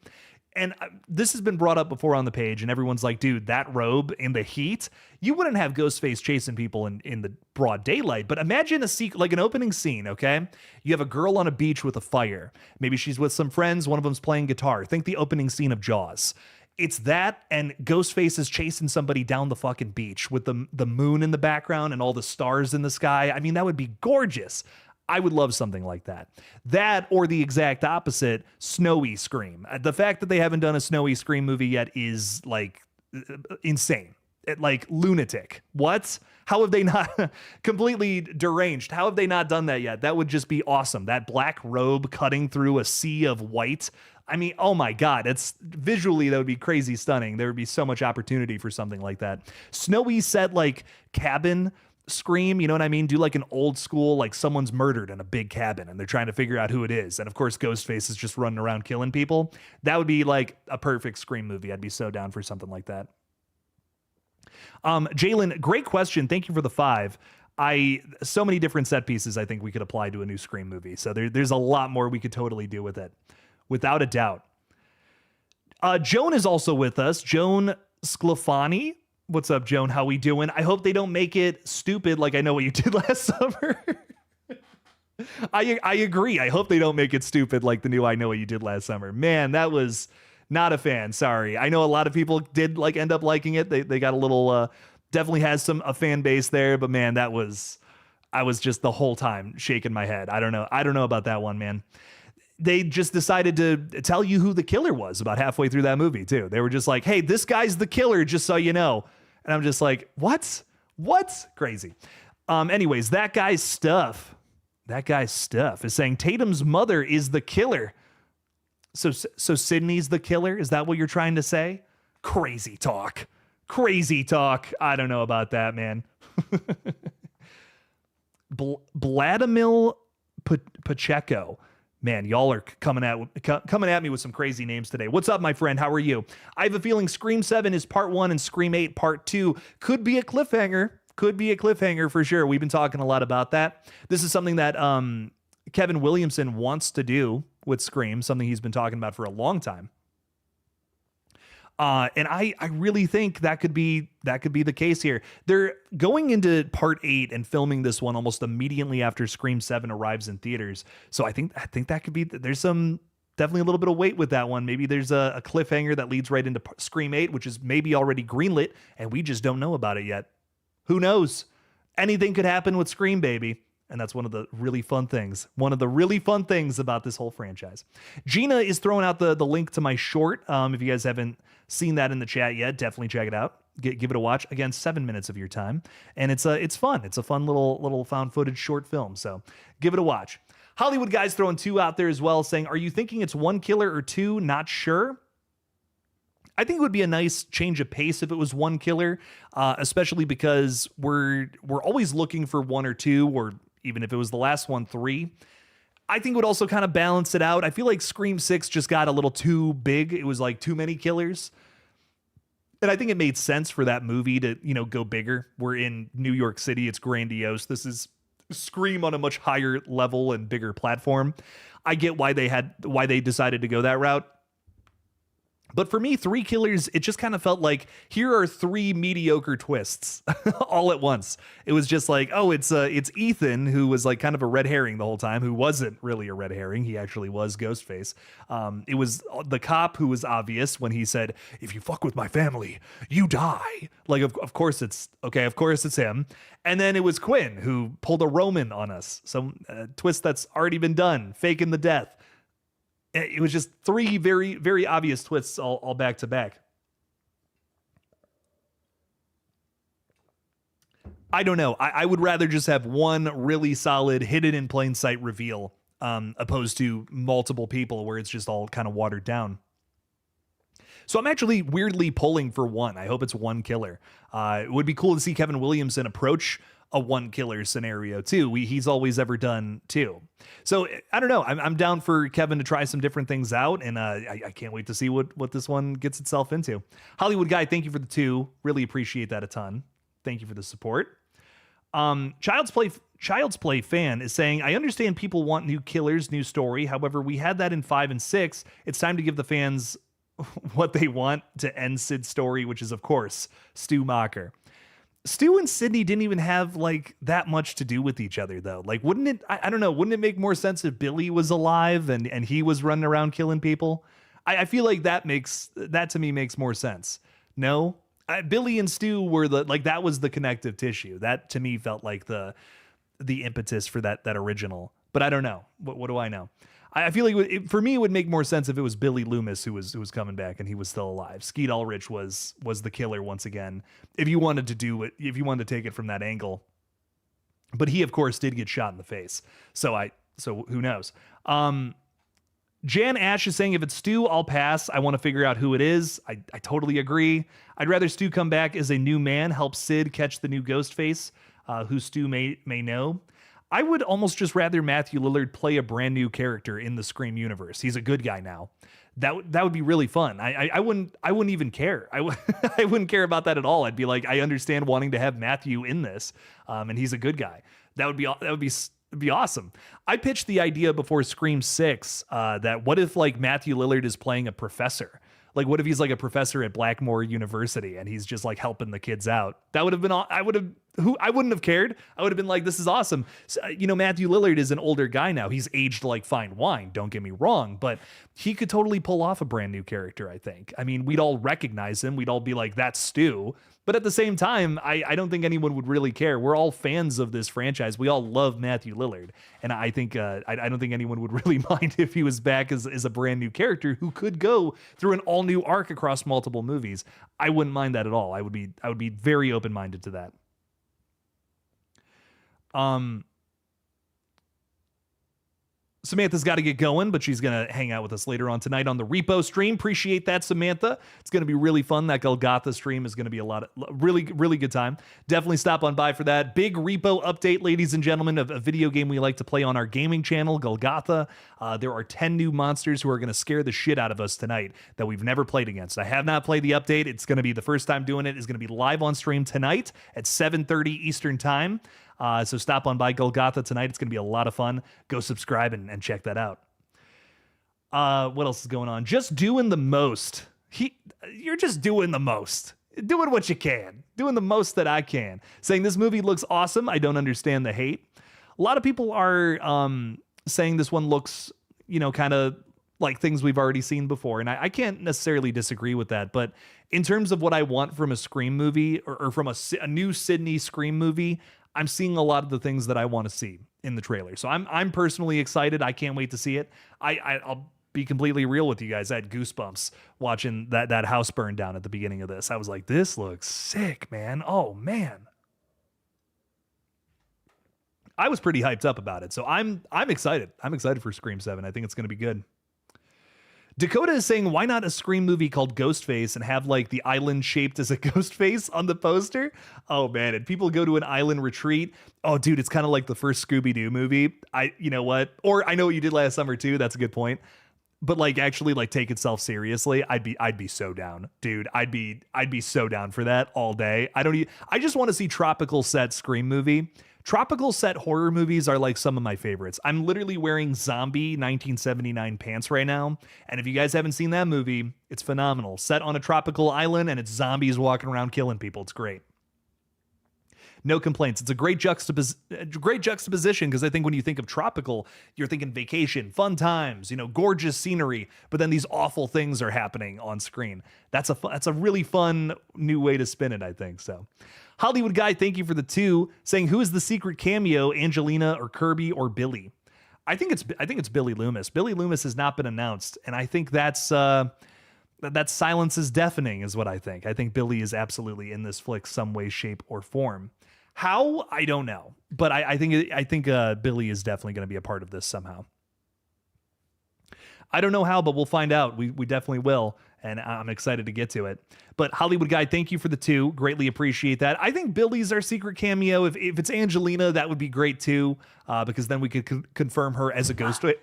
And this has been brought up before on the page, and everyone's like, dude, that robe in the heat, you wouldn't have Ghostface chasing people in the broad daylight. But imagine like an opening scene, okay? You have a girl on a beach with a fire. Maybe she's with some friends. One of them's playing guitar. Think the opening scene of Jaws. It's that, and Ghostface is chasing somebody down the fucking beach with the moon in the background and all the stars in the sky. I mean, that would be gorgeous. I would love something like that. That, or the exact opposite, snowy Scream. The fact that they haven't done a snowy Scream movie yet is like insane. Like lunatic. What? How have they not completely deranged? How have they not done that yet? That would just be awesome. That black robe cutting through a sea of white. I mean, oh my God, it's visually, that would be crazy stunning. There would be so much opportunity for something like that. Snowy set, like cabin Scream, you know what I mean? Do like an old school, like someone's murdered in a big cabin and they're trying to figure out who it is. And of course, Ghostface is just running around killing people. That would be like a perfect Scream movie. I'd be so down for something like that. Jalen, great question. Thank you for the 5. So many different set pieces I think we could apply to a new Scream movie. So there's a lot more we could totally do with it, without a doubt. Joan is also with us. Joan Sclafani. What's up, Joan? How we doing? I hope they don't make it stupid like I Know What You Did Last Summer. I agree. I hope they don't make it stupid like the new I Know What You Did Last Summer. Man, that was not a fan. Sorry. I know a lot of people did like end up liking it. They got a little definitely has a fan base there, but man, I was just the whole time shaking my head. I don't know about that one, man. They just decided to tell you who the killer was about halfway through that movie too. They were just like, hey, this guy's the killer, just so you know. And I'm just like, what? Crazy. Anyways, that guy's stuff is saying Tatum's mother is the killer. So Sydney's the killer? Is that what you're trying to say? Crazy talk. I don't know about that, man. Vladimir Pacheco. Man, y'all are coming at me with some crazy names today. What's up, my friend? How are you? I have a feeling Scream 7 is part 1 and Scream 8 part 2. Could be a cliffhanger for sure. We've been talking a lot about that. This is something that Kevin Williamson wants to do with Scream, something he's been talking about for a long time. And I really think that could be the case here. They're going into part 8 and filming this one almost immediately after Scream 7 arrives in theaters. So I think that could be, there's definitely a little bit of weight with that one. Maybe there's a cliffhanger that leads right into Scream 8, which is maybe already greenlit and we just don't know about it yet. Who knows? Anything could happen with Scream, baby. And that's one of the really fun things. One of the really fun things about this whole franchise. Gina is throwing out the link to my short. If you guys haven't seen that in the chat yet, definitely check it out. Give it a watch. Again, 7 minutes of your time. And it's fun. It's a fun little found footage short film. So give it a watch. Hollywood Guys throwing 2 out there as well, saying, are you thinking it's 1 killer or 2? Not sure. I think it would be a nice change of pace if it was 1 killer, especially because we're always looking for 1 or 2, or even if it was the last one, 3. I think it would also kind of balance it out. I feel like Scream 6 just got a little too big. It was like too many killers. And I think it made sense for that movie to, go bigger. We're in New York City. It's grandiose. This is Scream on a much higher level and bigger platform. I get why they decided to go that route. But for me, 3 killers, it just kind of felt like here are 3 mediocre twists all at once. It was just like, oh, it's Ethan, who was like kind of a red herring the whole time, who wasn't really a red herring. He actually was Ghostface. It was the cop who was obvious when he said, if you fuck with my family, you die. Like, of course it's him. And then it was Quinn, who pulled a Roman on us. Some twist that's already been done, faking the death. It was just 3 very, very obvious twists all back to back. I don't know. I would rather just have 1 really solid hidden in plain sight reveal, opposed to multiple people where it's just all kind of watered down. So I'm actually weirdly pulling for 1. I hope it's 1 killer. It would be cool to see Kevin Williamson approach a 1 killer scenario too. He's always ever done 2. So I don't know. I'm down for Kevin to try some different things out, and I can't wait to see what this one gets itself into. Hollywood Guy, thank you for the 2. Really appreciate that a ton. Thank you for the support. Child's Play fan is saying, I understand people want new killers, new story. However, we had that in 5 and 6. It's time to give the fans what they want to end Sid's story, which is, of course, Stu Macher. Stu and Sidney didn't even have like that much to do with each other, though. Like, wouldn't it? I don't know. Wouldn't it make more sense if Billy was alive and he was running around killing people? I feel like that to me makes more sense. No, Billy and Stu were that was the connective tissue. That to me felt like the impetus for that original. But I don't know. What do I know? I feel like for me it would make more sense if it was Billy Loomis who was coming back and he was still alive. Skeet Ulrich was the killer once again. If you wanted to take it from that angle, but he of course did get shot in the face. So who knows? Jan Ash is saying if it's Stu, I'll pass. I want to figure out who it is. I totally agree. I'd rather Stu come back as a new man, help Sid catch the new Ghostface, who Stu may know. I would almost just rather Matthew Lillard play a brand new character in the Scream universe. He's a good guy now. That would be really fun. I wouldn't even care. I wouldn't care about that at all. I'd be like, I understand wanting to have Matthew in this, and he's a good guy. That would be awesome. I pitched the idea before Scream 6 that what if like Matthew Lillard is playing a professor? Like, what if he's like a professor at Blackmore University and he's just like helping the kids out? That would have been, I wouldn't have cared. I would have been like, this is awesome. So, Matthew Lillard is an older guy now. He's aged like fine wine. Don't get me wrong, but he could totally pull off a brand new character, I think. I mean, we'd all recognize him. We'd all be like, that's Stu. But at the same time, I don't think anyone would really care. We're all fans of this franchise. We all love Matthew Lillard. And I think I don't think anyone would really mind if he was back as a brand new character who could go through an all new arc across multiple movies. I wouldn't mind that at all. I would be very open-minded to that. Samantha's got to get going, but she's going to hang out with us later on tonight on the Repo stream. Appreciate that, Samantha. It's going to be really fun. That GullGotha stream is going to be a lot of really, really good time. Definitely stop on by for that. Big Repo update, ladies and gentlemen, of a video game we like to play on our gaming channel, GullGotha. There are 10 new monsters who are going to scare the shit out of us tonight that we've never played against. I have not played the update. It's going to be the first time doing it. It's going to be live on stream tonight at 7:30 Eastern time. So stop on by GullGotha tonight. It's going to be a lot of fun. Go subscribe and check that out. What else is going on? Just doing the most. You're just doing the most. Doing what you can. Doing the most that I can. Saying this movie looks awesome. I don't understand the hate. A lot of people are saying this one looks, kind of like things we've already seen before. And I can't necessarily disagree with that. But in terms of what I want from a Scream movie or from a new Sydney Scream movie, I'm seeing a lot of the things that I want to see in the trailer. So I'm personally excited. I can't wait to see it. I'll be completely real with you guys. I had goosebumps watching that house burn down at the beginning of this. I was like, this looks sick, man. Oh man. I was pretty hyped up about it. So I'm excited. I'm excited for Scream 7. I think it's going to be good. Dakota is saying, why not a Scream movie called Ghostface and have like the island shaped as a ghost face on the poster? Oh man, and people go to an island retreat. Oh dude, it's kind of like the first Scooby-Doo movie. You know what? Or I know what you did last summer too. That's a good point. But like actually like take itself seriously. I'd be so down, dude. I'd be so down for that all day. I just want to see tropical set Scream movie. Tropical set horror movies are like some of my favorites. I'm literally wearing zombie 1979 pants right now. And if you guys haven't seen that movie, it's phenomenal. Set on a tropical island and it's zombies walking around killing people. It's great. No complaints. It's a great juxtaposition because I think when you think of tropical, you're thinking vacation, fun times, gorgeous scenery, but then these awful things are happening on screen. That's a really fun new way to spin it, I think. So Hollywood Guy, thank you for the 2, saying, who is the secret cameo, Angelina or Kirby or Billy? I think it's Billy Loomis. Billy Loomis has not been announced, and I think that silence is deafening is what I think. I think Billy is absolutely in this flick some way, shape, or form. How? I don't know. But I think Billy is definitely going to be a part of this somehow. I don't know how, but we'll find out. We definitely will, and I'm excited to get to it. But Hollywood Guy, thank you for the 2. Greatly appreciate that. I think Billy's our secret cameo. If it's Angelina, that would be great too, because then we could confirm her as a ghost. I'm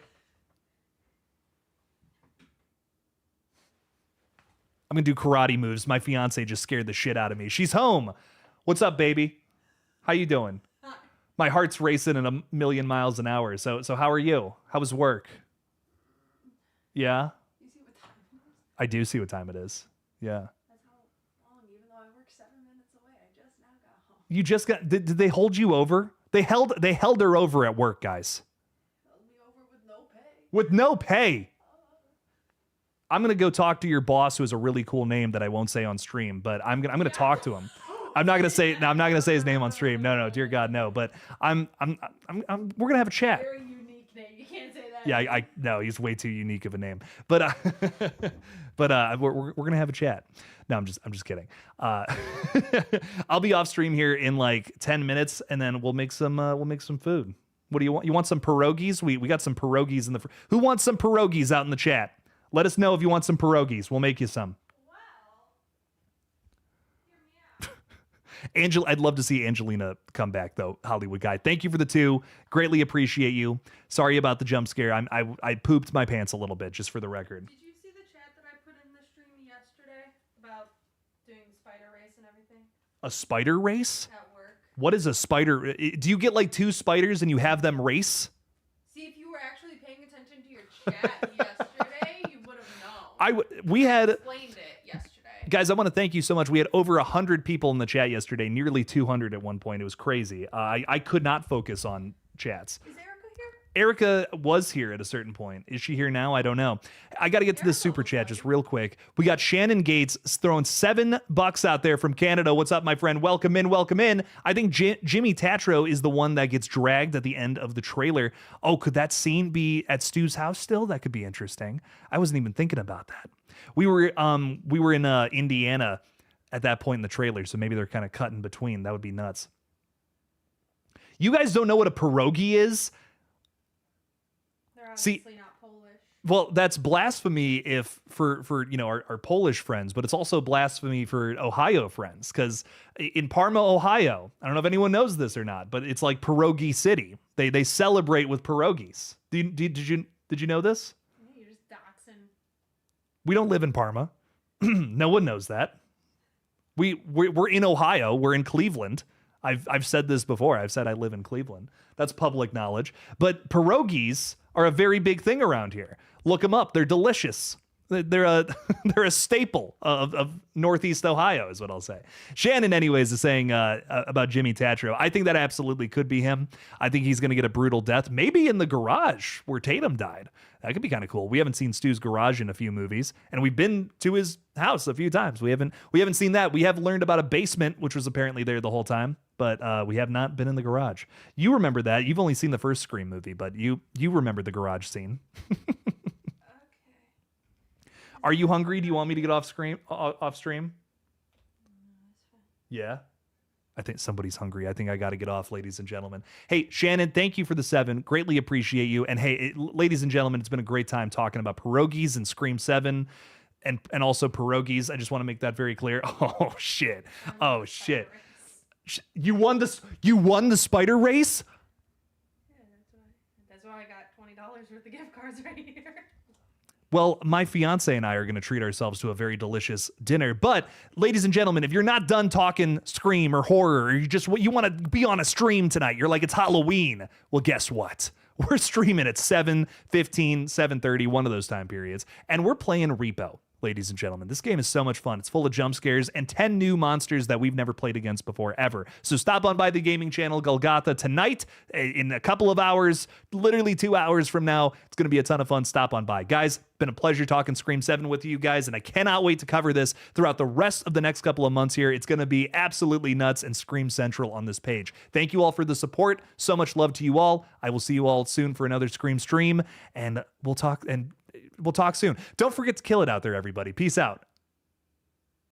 going to do karate moves. My fiance just scared the shit out of me. She's home. What's up, baby? How you doing? Hi. My heart's racing at 1,000,000 miles an hour. So how are you? How was work? Yeah? You see what time it is? I do see what time it is. Yeah. That's how long, even though I work 7 minutes away. I just now got home. You just got, did they hold you over? They held her over at work, guys. Held me over with no pay. With no pay. I'm going to go talk to your boss, who has a really cool name that I won't say on stream, but I'm going to talk to him. I'm not going to say his name on stream. No, dear God, no. But we're going to have a chat. Very unique name. You can't say that. Yeah, no, he's way too unique of a name. But we're going to have a chat. No, I'm just kidding. I'll be off stream here in like 10 minutes, and then we'll make some food. What do you want? You want some pierogies? We got some pierogies in the. Who wants some pierogies out in the chat? Let us know if you want some pierogies. We'll make you some. I'd love to see Angelina come back, though, Hollywood Guy. Thank you for the 2. Greatly appreciate you. Sorry about the jump scare. I pooped my pants a little bit, just for the record. Did you see the chat that I put in the stream yesterday about doing spider race and everything? A spider race? At work. What is a spider? Do you get like 2 spiders and you have them race? See, if you were actually paying attention to your chat yesterday, you would have known. We had explained it yesterday. Guys, I want to thank you so much. We had over 100 people in the chat yesterday, nearly 200 at one point. It was crazy. I could not focus on chats. Is Erica here? Erica was here at a certain point. Is she here now? I don't know. I got to get to this super chat just real quick. We got Shannon Gates throwing $7 out there from Canada. What's up, my friend? Welcome in, welcome in. I think Jimmy Tatro is the one that gets dragged at the end of the trailer. Oh, could that scene be at Stu's house still? That could be interesting. I wasn't even thinking about that. We were in Indiana at that point in the trailer, so maybe they're kind of cut in between. That would be nuts. You guys don't know what a pierogi is? They're obviously not Polish. Well, that's blasphemy if for our Polish friends, but it's also blasphemy for Ohio friends, because in Parma, Ohio, I don't know if anyone knows this or not, but it's like pierogi city. They celebrate with pierogies. Did you know this? You're just doxing. We don't live in Parma. No one knows that. We're in Ohio. We're in Cleveland. I've said this before. I've said I live in Cleveland. That's public knowledge. But pierogies are a very big thing around here. Look them up. They're delicious. They're a they're a staple of Northeast Ohio, is what I'll say. Shannon, anyways, is saying about Jimmy Tatro. I think that absolutely could be him. I think he's going to get a brutal death, maybe in the garage where Tatum died. That could be kind of cool. We haven't seen Stu's garage in a few movies, and we've been to his house a few times. We haven't seen that. We have learned about a basement, which was apparently there the whole time, but we have not been in the garage. You remember that? You've only seen the first Scream movie, but you remember the garage scene. Are you hungry? Do you want me to get off stream? Yeah. I think somebody's hungry. I think I got to get off, ladies and gentlemen. Hey, Shannon, thank you for the 7. Greatly appreciate you. And hey, ladies and gentlemen, it's been a great time talking about pierogies and Scream 7 and also pierogies. I just want to make that very clear. Oh shit. Oh shit. You won the spider race? Yeah, that's why I got $20 worth of gift cards right here. Well, my fiance and I are going to treat ourselves to a very delicious dinner. But, ladies and gentlemen, if you're not done talking Scream or horror, or you want to be on a stream tonight, you're like, it's Halloween. Well, guess what? We're streaming at 7:15, 7:30, one of those time periods, and we're playing Repo. Ladies and gentlemen, this game is so much fun. It's full of jump scares and 10 new monsters that we've never played against before, ever. So stop on by the gaming channel, GullGotha, tonight in a couple of hours, literally 2 hours from now. It's going to be a ton of fun. Stop on by. Guys, been a pleasure talking Scream 7 with you guys, and I cannot wait to cover this throughout the rest of the next couple of months here. It's going to be absolutely nuts and Scream Central on this page. Thank you all for the support. So much love to you all. I will see you all soon for another Scream stream, and we'll talk soon. Don't forget to kill it out there, everybody. Peace out.